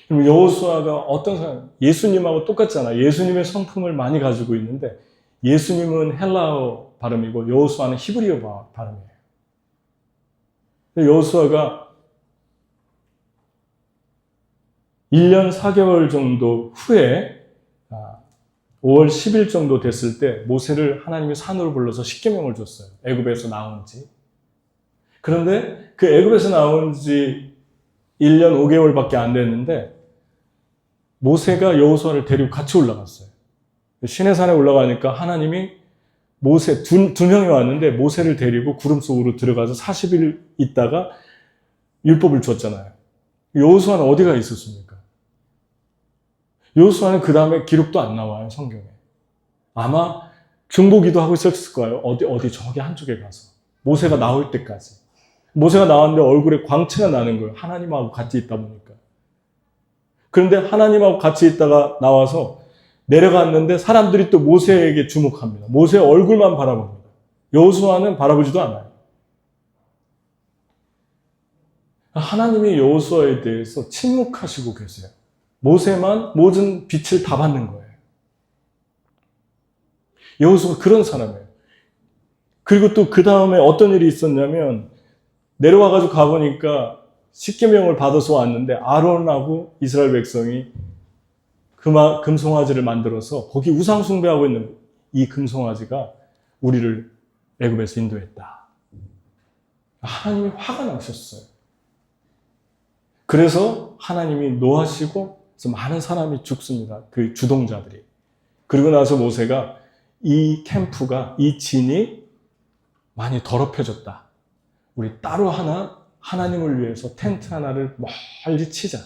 그럼 여호수아가 어떤 사람? 예수님하고 똑같잖아. 예수님의 성품을 많이 가지고 있는데 예수님은 헬라어 발음이고 여호수아는 히브리어 발음이에요. 여호수아가 1년 4개월 정도 후에 5월 10일 정도 됐을 때 모세를 하나님이 산으로 불러서 십계명을 줬어요. 애굽에서 나온 지. 그런데 그 애굽에서 나온 지 1년 5개월밖에 안 됐는데 모세가 여호수아를 데리고 같이 올라갔어요. 시내산에 올라가니까 하나님이 모세 두 명이 왔는데 모세를 데리고 구름 속으로 들어가서 40일 있다가 율법을 줬잖아요. 여호수아는 어디가 있었습니까? 여호수아는 그 다음에 기록도 안 나와요, 성경에. 아마 중보기도 하고 있었을 거예요. 어디 저기 한쪽에 가서. 모세가 나올 때까지. 모세가 나왔는데 얼굴에 광채가 나는 거예요. 하나님하고 같이 있다 보니까. 그런데 하나님하고 같이 있다가 나와서 내려갔는데 사람들이 또 모세에게 주목합니다. 모세의 얼굴만 바라봅니다. 여호수아는 바라보지도 않아요. 하나님이 여호수아에 대해서 침묵하시고 계세요. 모세만 모든 빛을 다 받는 거예요. 여호수아가 그런 사람이에요. 그리고 또 그 다음에 어떤 일이 있었냐면 내려와가지고 가보니까 십계명을 받아서 왔는데 아론하고 이스라엘 백성이 금송아지를 만들어서 거기 우상 숭배하고 있는 이 금송아지가 우리를 애굽에서 인도했다. 하나님이 화가 나셨어요. 그래서 하나님이 노하시고 많은 사람이 죽습니다. 그 주동자들이. 그리고 나서 모세가 이 캠프가, 이 진이 많이 더럽혀졌다. 우리 따로 하나님을 위해서 텐트 하나를 멀리 치자.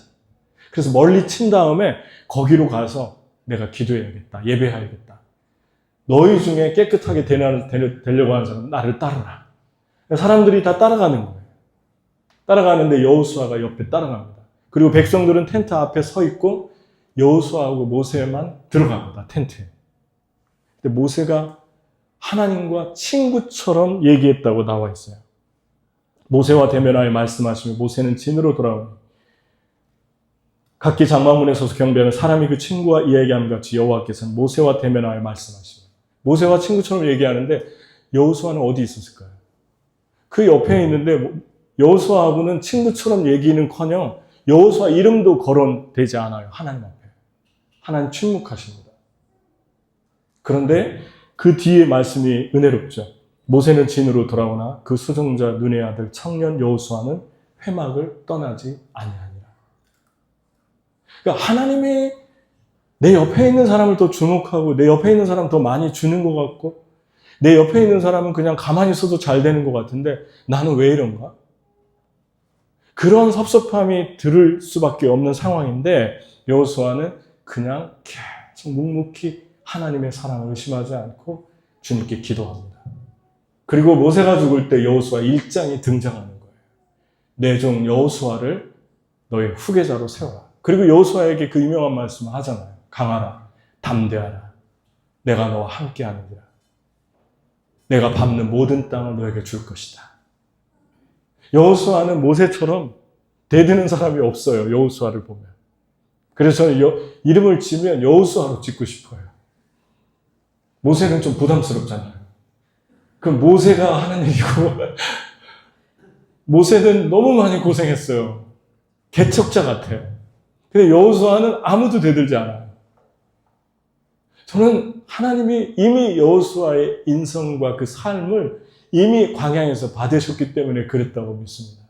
그래서 멀리 친 다음에 거기로 가서 내가 기도해야겠다. 예배해야겠다. 너희 중에 깨끗하게 되려고 하는 사람은 나를 따르라. 사람들이 다 따라가는 거예요. 따라가는데 여호수아가 옆에 따라갑니다. 그리고 백성들은 텐트 앞에 서 있고 여호수아하고 모세만 들어갑니다. 텐트에. 근데 모세가 하나님과 친구처럼 얘기했다고 나와 있어요. 모세와 대면하여 말씀하시며 모세는 진으로 돌아오니 각기 장막문에 서서 경배하는 사람이 그 친구와 이야기함 같이 여호와께서는 모세와 대면하여 말씀하시며 모세와 친구처럼 얘기하는데 여호수아는 어디 있었을까요? 그 옆에 있는데 여호수아하고는 친구처럼 얘기는커녕 여호수아 이름도 거론되지 않아요. 하나님 앞에. 하나님 침묵하십니다. 그런데 그 뒤에 말씀이 은혜롭죠. 모세는 진으로 돌아오나 그 수종자 눈의 아들 청년 여호수아는 회막을 떠나지 아니하니라. 그러니까 하나님이 내 옆에 있는 사람을 더 주목하고 내 옆에 있는 사람 더 많이 주는 것 같고 내 옆에 있는 사람은 그냥 가만히 있어도 잘 되는 것 같은데 나는 왜 이런가? 그런 섭섭함이 들을 수밖에 없는 상황인데 여호수아는 그냥 계속 묵묵히 하나님의 사랑을 의심하지 않고 주님께 기도합니다. 그리고 모세가 죽을 때 여호수아 1장이 등장하는 거예요. 내 종 여호수아를 너의 후계자로 세워라. 그리고 여호수아에게 그 유명한 말씀을 하잖아요. 강하라, 담대하라. 내가 너와 함께하느니라. 내가 밟는 모든 땅을 너에게 줄 것이다. 여호수아는 모세처럼 대드는 사람이 없어요. 여호수아를 보면. 그래서 저는 이름을 지면 여호수아로 짓고 싶어요. 모세는 좀 부담스럽잖아요. 그럼 모세가 하는 일이고 모세는 너무 많이 고생했어요. 개척자 같아요. 근데 여호수아는 아무도 대들지 않아요. 저는 하나님이 이미 여호수아의 인성과 그 삶을 이미 광야에서 받으셨기 때문에 그랬다고 믿습니다.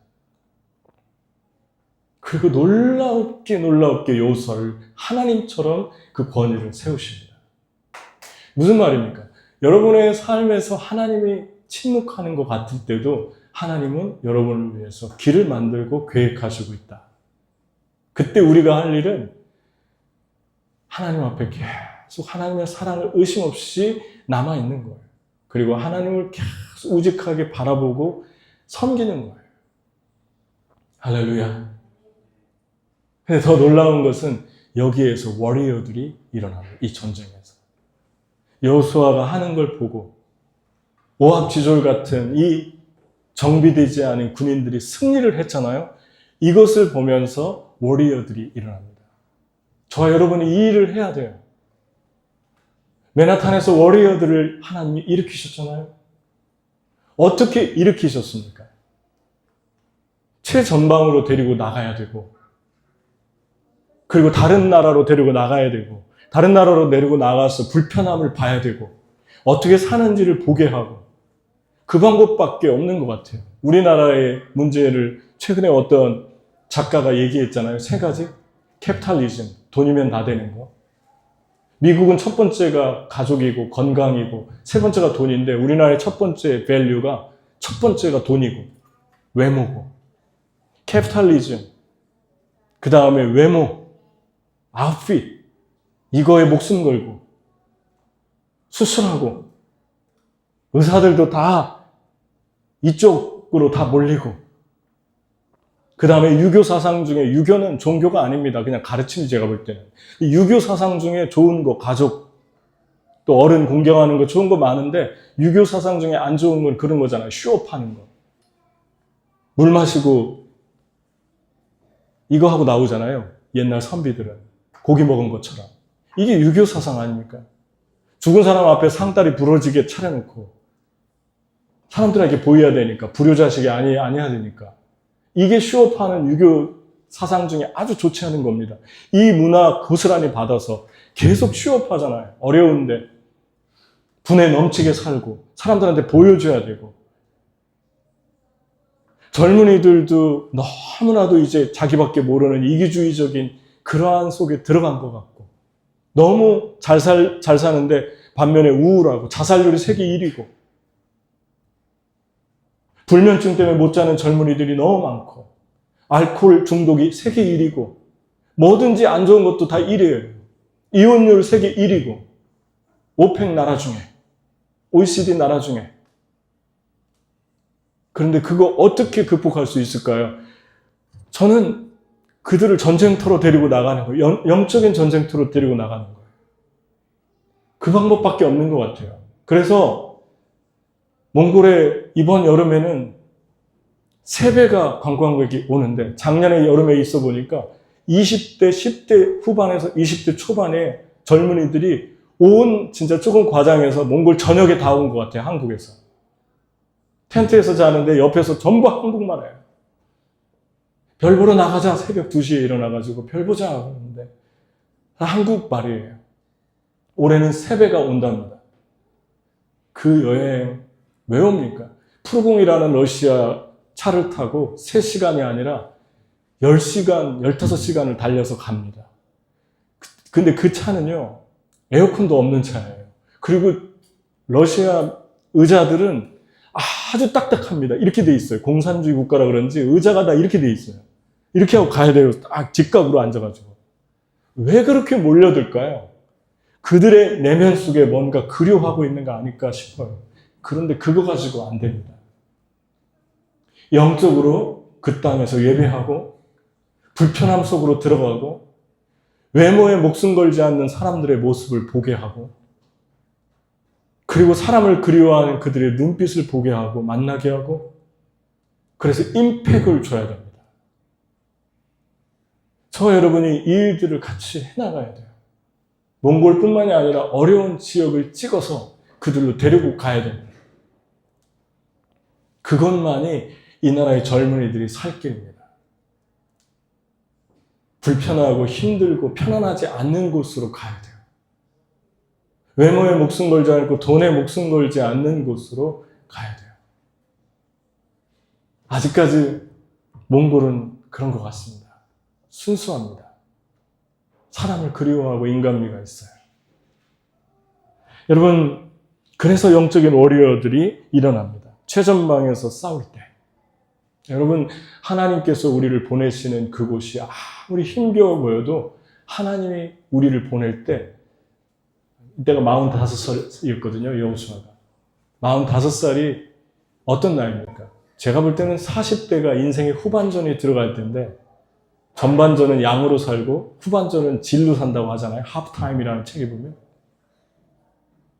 그리고 놀랍게 여호수아를 하나님처럼 그 권위를 세우십니다. 무슨 말입니까? 여러분의 삶에서 하나님이 침묵하는 것 같을 때도 하나님은 여러분을 위해서 길을 만들고 계획하시고 있다. 그때 우리가 할 일은 하나님 앞에 계속 하나님의 사랑을 의심 없이 남아있는 거예요. 그리고 하나님을 계속 우직하게 바라보고 섬기는 거예요. 할렐루야. 근데 더 놀라운 것은 여기에서 워리어들이 일어나요. 이 전쟁에서. 여호수아가 하는 걸 보고 오합지졸 같은 이 정비되지 않은 군인들이 승리를 했잖아요. 이것을 보면서 워리어들이 일어납니다. 저와 여러분이 이 일을 해야 돼요. 맨하탄에서 워리어들을 하나님이 일으키셨잖아요. 어떻게 일으키셨습니까? 최전방으로 데리고 나가야 되고 그리고 다른 나라로 데리고 나가야 되고 다른 나라로 데리고 나가서 불편함을 봐야 되고 어떻게 사는지를 보게 하고 그 방법밖에 없는 것 같아요. 우리나라의 문제를 최근에 어떤 작가가 얘기했잖아요. 3가지. 캐피탈리즘, 돈이면 다 되는 거. 미국은 첫 번째가 가족이고 건강이고 세 번째가 돈인데 우리나라의 첫 번째 밸류가 첫 번째가 돈이고 외모고 캐피탈리즘 그 다음에 외모 아웃핏 이거에 목숨 걸고 수술하고 의사들도 다 이쪽으로 다 몰리고 그 다음에 유교 사상 중에 유교는 종교가 아닙니다. 그냥 가르침이 제가 볼 때는 유교 사상 중에 좋은 거 가족 또 어른 공경하는 거 좋은 거 많은데 유교 사상 중에 안 좋은 건 그런 거잖아요. 쇼업하는 거. 물 마시고 이거 하고 나오잖아요. 옛날 선비들은 고기 먹은 것처럼. 이게 유교 사상 아닙니까? 죽은 사람 앞에 상다리 부러지게 차려놓고 사람들에게 보여야 되니까 불효자식이 아니어야 되니까 이게 쇼업하는 유교 사상 중에 아주 좋지 않은 겁니다. 이 문화 고스란히 받아서 계속 쇼업하잖아요. 어려운데 분에 넘치게 살고 사람들한테 보여줘야 되고 젊은이들도 너무나도 이제 자기밖에 모르는 이기주의적인 그러한 속에 들어간 것 같고 너무 잘 사는데 반면에 우울하고 자살률이 세계 1위고 불면증 때문에 못 자는 젊은이들이 너무 많고 알코올 중독이 세계 1위고 뭐든지 안 좋은 것도 다 1위예요. 이혼율 세계 1위고 오펙 나라 중에 OECD 나라 중에 그런데 그거 어떻게 극복할 수 있을까요? 저는 그들을 전쟁터로 데리고 나가는 거예요. 영적인 전쟁터로 데리고 나가는 거예요. 그 방법밖에 없는 것 같아요. 그래서 몽골에 이번 여름에는 3배가 관광객이 오는데 작년에 여름에 있어 보니까 20대, 10대 후반에서 20대 초반에 젊은이들이 온 진짜 조금 과장해서 몽골 전역에 다 온 것 같아요. 한국에서. 텐트에서 자는데 옆에서 전부 한국말 해요. 별 보러 나가자. 새벽 2시에 일어나가지고 별 보자 하는데 한국말이에요. 올해는 3배가 온답니다. 그 여행 왜 옵니까? 푸르공이라는 러시아 차를 타고 3시간이 아니라 10시간, 15시간을 달려서 갑니다. 근데 그 차는요, 에어컨도 없는 차예요. 그리고 러시아 의자들은 아주 딱딱합니다. 이렇게 돼 있어요. 공산주의 국가라 그런지 의자가 다 이렇게 돼 있어요. 이렇게 하고 가야 돼요. 딱 직각으로 앉아가지고. 왜 그렇게 몰려들까요? 그들의 내면 속에 뭔가 그리워하고 있는 거 아닐까 싶어요. 그런데 그거 가지고 안 됩니다. 영적으로 그 땅에서 예배하고 불편함 속으로 들어가고 외모에 목숨 걸지 않는 사람들의 모습을 보게 하고 그리고 사람을 그리워하는 그들의 눈빛을 보게 하고 만나게 하고 그래서 임팩을 줘야 됩니다. 저 여러분이 이 일들을 같이 해나가야 돼요. 몽골뿐만이 아니라 어려운 지역을 찍어서 그들로 데리고 가야 됩니다. 그것만이 이 나라의 젊은이들이 살 길입니다. 불편하고 힘들고 편안하지 않는 곳으로 가야 돼요. 외모에 목숨 걸지 않고 돈에 목숨 걸지 않는 곳으로 가야 돼요. 아직까지 몽골은 그런 것 같습니다. 순수합니다. 사람을 그리워하고 인간미가 있어요. 여러분, 그래서 영적인 워리어들이 일어납니다. 최전방에서 싸울 때. 여러분, 하나님께서 우리를 보내시는 그곳이 아무리 힘겨워 보여도 하나님이 우리를 보낼 때 이때가 45살이었거든요. 여호수아가. 45살이 어떤 나이입니까? 제가 볼 때는 40대가 인생의 후반전에 들어갈 때인데 전반전은 양으로 살고 후반전은 질로 산다고 하잖아요. 하프타임이라는 책에 보면.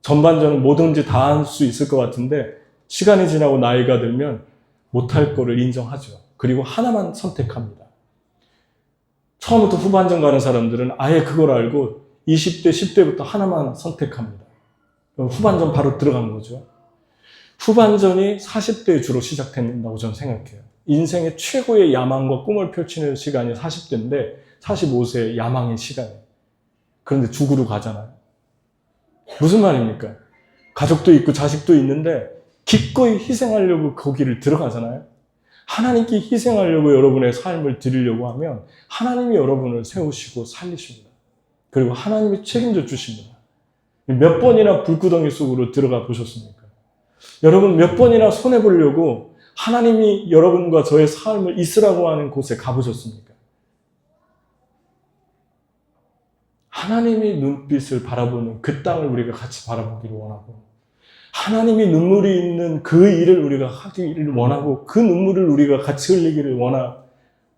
전반전은 뭐든지 다 할 수 있을 것 같은데 시간이 지나고 나이가 들면 못할 거를 인정하죠. 그리고 하나만 선택합니다. 처음부터 후반전 가는 사람들은 아예 그걸 알고 20대, 10대부터 하나만 선택합니다. 그럼 후반전 바로 들어간 거죠. 후반전이 40대에 주로 시작된다고 저는 생각해요. 인생의 최고의 야망과 꿈을 펼치는 시간이 40대인데 45세의 야망의 시간이에요. 그런데 죽으러 가잖아요. 무슨 말입니까? 가족도 있고 자식도 있는데 기꺼이 희생하려고 거기를 들어가잖아요. 하나님께 희생하려고 여러분의 삶을 드리려고 하면 하나님이 여러분을 세우시고 살리십니다. 그리고 하나님이 책임져 주십니다. 몇 번이나 불구덩이 속으로 들어가 보셨습니까? 여러분 몇 번이나 손해보려고 하나님이 여러분과 저의 삶을 있으라고 하는 곳에 가보셨습니까? 하나님이 눈빛을 바라보는 그 땅을 우리가 같이 바라보기를 원하고, 하나님이 눈물이 있는 그 일을 우리가 하기를 원하고, 그 눈물을 우리가 같이 흘리기를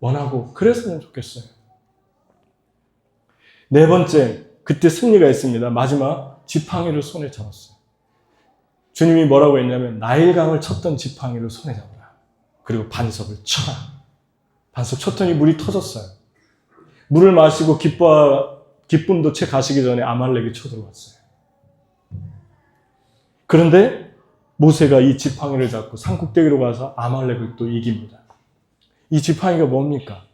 원하고 그랬으면 좋겠어요. 네 번째, 그때 승리가 있습니다. 마지막, 지팡이를 손에 잡았어요. 주님이 뭐라고 했냐면 나일강을 쳤던 지팡이를 손에 잡아라. 그리고 반석을 쳐라. 반석 쳤더니 물이 터졌어요. 물을 마시고 기쁨도 채 가시기 전에 아말렉이 쳐들어왔어요. 그런데 모세가 이 지팡이를 잡고 산꼭대기로 가서 아말렉을 또 이깁니다. 이 지팡이가 뭡니까?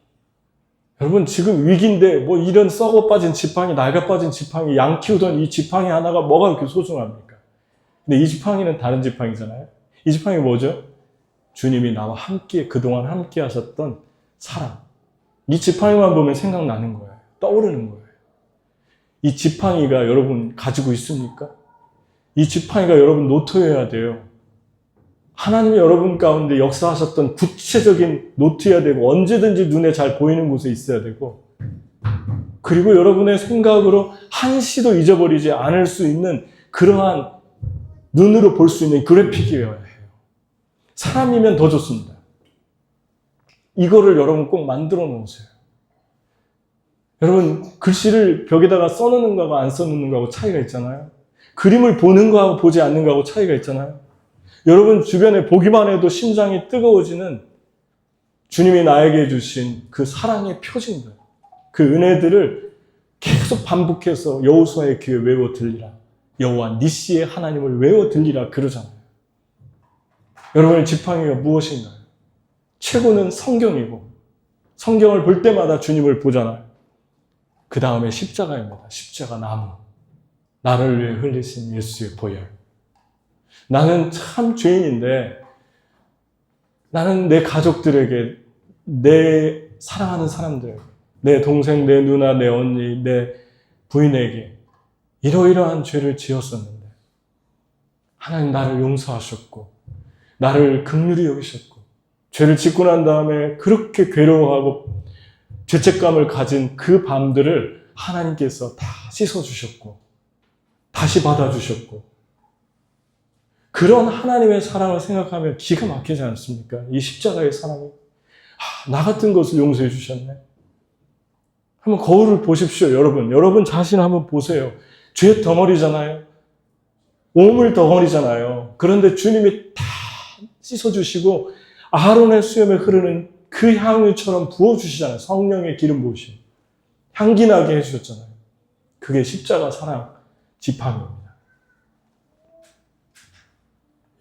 여러분 지금 위기인데 뭐 이런 썩어 빠진 지팡이, 낡아 빠진 지팡이, 양 키우던 이 지팡이 하나가 뭐가 그렇게 소중합니까? 근데 이 지팡이는 다른 지팡이잖아요. 이 지팡이 뭐죠? 주님이 나와 함께 그동안 함께 하셨던 사람. 이 지팡이만 보면 생각나는 거예요. 떠오르는 거예요. 이 지팡이가 여러분 가지고 있습니까? 이 지팡이가 여러분 노트여야 돼요. 하나님이 여러분 가운데 역사하셨던 구체적인 노트여야 되고, 언제든지 눈에 잘 보이는 곳에 있어야 되고, 그리고 여러분의 생각으로 한시도 잊어버리지 않을 수 있는 그러한 눈으로 볼 수 있는 그래픽이어야 해요. 사람이면 더 좋습니다. 이거를 여러분 꼭 만들어 놓으세요. 여러분 글씨를 벽에다가 써놓는 거하고 안 써놓는 거하고 차이가 있잖아요. 그림을 보는 거하고 보지 않는 거하고 차이가 있잖아요. 여러분 주변에 보기만 해도 심장이 뜨거워지는 주님이 나에게 주신 그 사랑의 표징들, 그 은혜들을 계속 반복해서 여호수아의 귀에 외워 들리라. 여호와 니시의 하나님을 외워 들리라 그러잖아요. 여러분의 지팡이가 무엇인가요? 최고는 성경이고, 성경을 볼 때마다 주님을 보잖아요. 그 다음에 십자가입니다. 십자가 나무. 나를 위해 흘리신 예수의 보혈. 나는 참 죄인인데, 나는 내 가족들에게, 내 사랑하는 사람들, 내 동생, 내 누나, 내 언니, 내 부인에게 이러이러한 죄를 지었었는데 하나님 나를 용서하셨고 나를 긍휼히 여기셨고, 죄를 짓고 난 다음에 그렇게 괴로워하고 죄책감을 가진 그 밤들을 하나님께서 다 씻어주셨고 다시 받아주셨고, 그런 하나님의 사랑을 생각하면 기가 막히지 않습니까? 이 십자가의 사랑이 나 같은 것을 용서해 주셨네. 한번 거울을 보십시오. 여러분 자신 한번 보세요. 죄 덩어리잖아요. 오물 덩어리잖아요. 그런데 주님이 다 씻어주시고 아론의 수염에 흐르는 그 향유처럼 부어주시잖아요. 성령의 기름 부으심. 향기 나게 해주셨잖아요. 그게 십자가 사랑 지팡이입니다.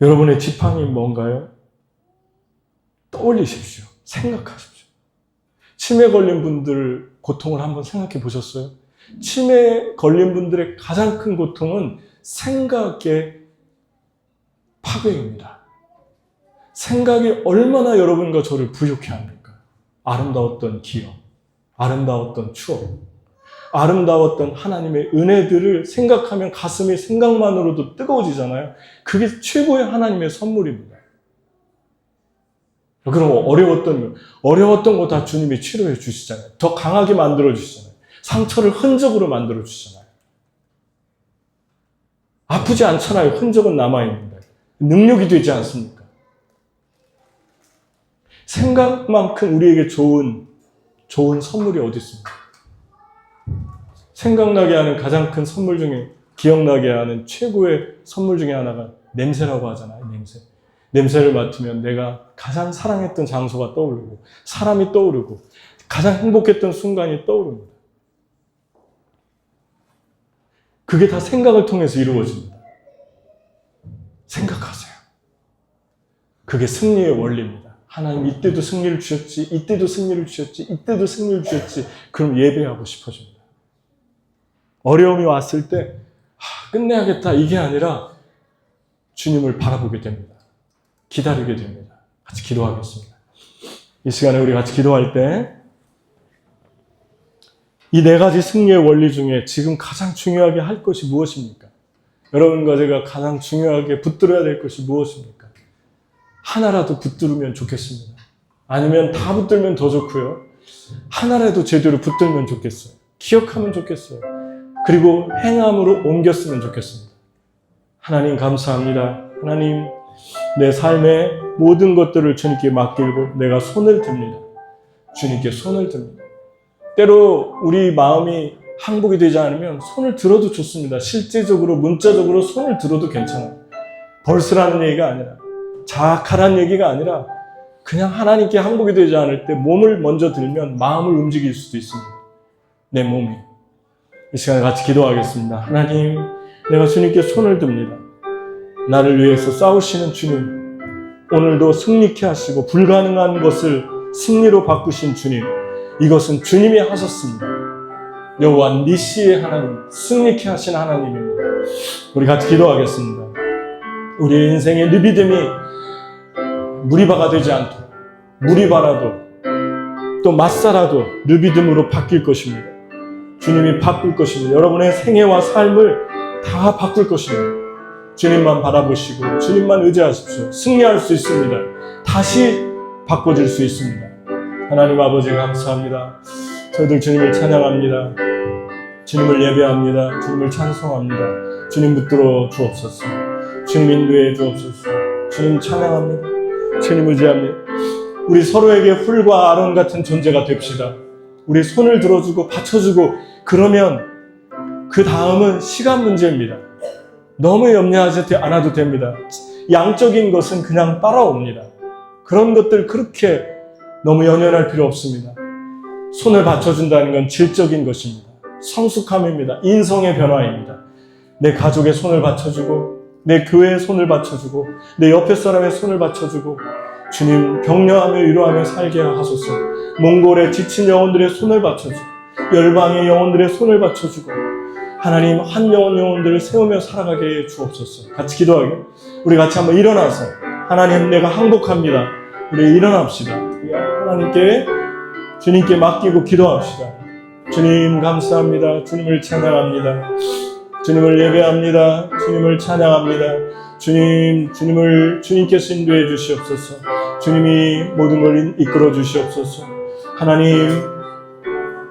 여러분의 지팡이 뭔가요? 떠올리십시오. 생각하십시오. 치매 걸린 분들 고통을 한번 생각해 보셨어요? 치매 걸린 분들의 가장 큰 고통은 생각의 파괴입니다. 생각이 얼마나 여러분과 저를 부욕해 합니까? 아름다웠던 기억, 아름다웠던 추억, 아름다웠던 하나님의 은혜들을 생각하면 가슴이 생각만으로도 뜨거워지잖아요. 그게 최고의 하나님의 선물입니다. 그럼 어려웠던 거 다 주님이 치료해 주시잖아요. 더 강하게 만들어 주시잖아요. 상처를 흔적으로 만들어 주시잖아요. 아프지 않잖아요. 흔적은 남아있는데. 능력이 되지 않습니까? 생각만큼 우리에게 좋은 선물이 어디 있습니까? 생각나게 하는 가장 큰 선물 중에, 기억나게 하는 최고의 선물 중에 하나가 냄새라고 하잖아요. 냄새를 맡으면 내가 가장 사랑했던 장소가 떠오르고 사람이 떠오르고 가장 행복했던 순간이 떠오릅니다. 그게 다 생각을 통해서 이루어집니다. 생각하세요. 그게 승리의 원리입니다. 하나님 이때도 승리를 주셨지, 이때도 승리를 주셨지, 이때도 승리를 주셨지. 그럼 예배하고 싶어집니다. 어려움이 왔을 때 끝내야겠다 이게 아니라 주님을 바라보게 됩니다. 기다리게 됩니다. 같이 기도하겠습니다. 이 시간에 우리 같이 기도할 때 이 네 가지 승리의 원리 중에 지금 가장 중요하게 할 것이 무엇입니까? 여러분과 제가 가장 중요하게 붙들어야 될 것이 무엇입니까? 하나라도 붙들면 좋겠습니다. 아니면 다 붙들면 더 좋고요. 하나라도 제대로 붙들면 좋겠어요. 기억하면 좋겠어요. 그리고 행함으로 옮겼으면 좋겠습니다. 하나님 감사합니다. 하나님, 내 삶의 모든 것들을 주님께 맡기고 내가 손을 듭니다. 주님께 손을 듭니다. 때로 우리 마음이 항복이 되지 않으면 손을 들어도 좋습니다. 실제적으로 문자적으로 손을 들어도 괜찮아요. 벌쓰라는 얘기가 아니라, 자학하라는 얘기가 아니라 그냥 하나님께 항복이 되지 않을 때 몸을 먼저 들면 마음을 움직일 수도 있습니다. 내 몸이. 이 시간에 같이 기도하겠습니다. 하나님, 내가 주님께 손을 듭니다. 나를 위해서 싸우시는 주님, 오늘도 승리케 하시고 불가능한 것을 승리로 바꾸신 주님, 이것은 주님이 하셨습니다. 여호와 니시의 하나님, 승리케 하신 하나님입니다. 우리 같이 기도하겠습니다. 우리 인생의 느비듬이 무리바가 되지 않도록, 무리바라도 또 맞사라도 느비듬으로 바뀔 것입니다. 주님이 바꿀 것입니다. 여러분의 생애와 삶을 다 바꿀 것입니다. 주님만 바라보시고 주님만 의지하십시오. 승리할 수 있습니다. 다시 바꿔줄 수 있습니다. 하나님 아버지 감사합니다. 저희들 주님을 찬양합니다. 주님을 예배합니다. 주님을 찬송합니다. 주님 붙들어 주옵소서. 주님 인도해 주옵소서. 주님 찬양합니다. 주님 의지합니다. 우리 서로에게 훌과 아론 같은 존재가 됩시다. 우리 손을 들어주고 받쳐주고 그러면 그 다음은 시간 문제입니다. 너무 염려하지 않아도 됩니다. 양적인 것은 그냥 따라옵니다. 그런 것들 그렇게 너무 연연할 필요 없습니다. 손을 받쳐준다는 건 질적인 것입니다. 성숙함입니다. 인성의 변화입니다. 내 가족의 손을 받쳐주고 내 교회의 손을 받쳐주고 내 옆에 사람의 손을 받쳐주고 주님 격려하며 위로하며 살게 하소서. 몽골의 지친 영혼들의 손을 받쳐주고 열방의 영혼들의 손을 받쳐주고 하나님 한 영혼들을 세우며 살아가게 해 주옵소서. 같이 기도하게. 우리 같이 한번 일어나서 하나님 내가 항복합니다. 우리 일어납시다. 하나님께 주님께 맡기고 기도합시다. 주님 감사합니다. 주님을 찬양합니다. 주님을 예배합니다. 주님을 찬양합니다. 주님께서 인도해 주시옵소서. 주님이 모든 걸 이끌어 주시옵소서. 하나님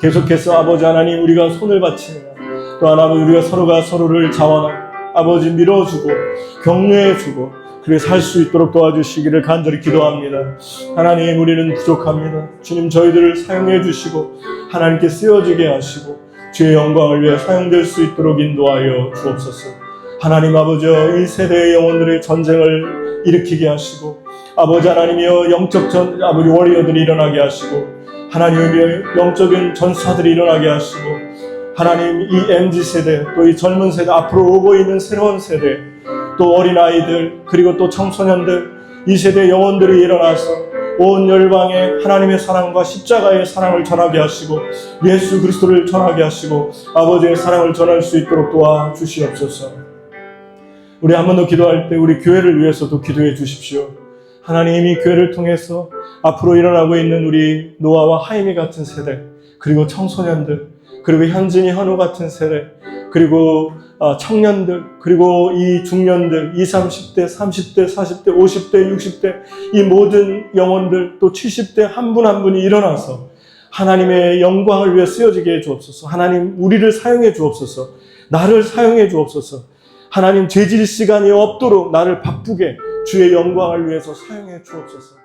계속해서 아버지 하나님 우리가 손을 받치며 또 하나님 우리가 서로가 서로를 자원하고 아버지 밀어주고 격려해주고 그렇게 살 수 있도록 도와주시기를 간절히 기도합니다. 하나님 우리는 부족합니다. 주님 저희들을 사용해 주시고 하나님께 쓰여지게 하시고 주의 영광을 위해 사용될 수 있도록 인도하여 주옵소서. 하나님 아버지 이 세대의 영혼들의 전쟁을 일으키게 하시고 아버지 하나님이여 아버지 워리어들이 일어나게 하시고 하나님의 영적인 전사들이 일어나게 하시고 하나님 이 MZ세대 또 이 젊은 세대 앞으로 오고 있는 새로운 세대 또 어린아이들 그리고 또 청소년들 이 세대 영혼들이 일어나서 온 열방에 하나님의 사랑과 십자가의 사랑을 전하게 하시고 예수 그리스도를 전하게 하시고 아버지의 사랑을 전할 수 있도록 도와주시옵소서. 우리 한 번 더 기도할 때 우리 교회를 위해서도 기도해 주십시오. 하나님이 교회를 통해서 앞으로 일어나고 있는 우리 노아와 하임이 같은 세대 그리고 청소년들 그리고 현진이 현우 같은 세대 그리고 청년들 그리고 이 중년들 20, 30대, 30대, 40대, 50대, 60대 이 모든 영혼들 또 70대 한 분 한 분이 일어나서 하나님의 영광을 위해 쓰여지게 해 주옵소서. 하나님 우리를 사용해 주옵소서. 나를 사용해 주옵소서. 하나님 죄질 시간이 없도록 나를 바쁘게 주의 영광을 위해서 사용해 주옵소서.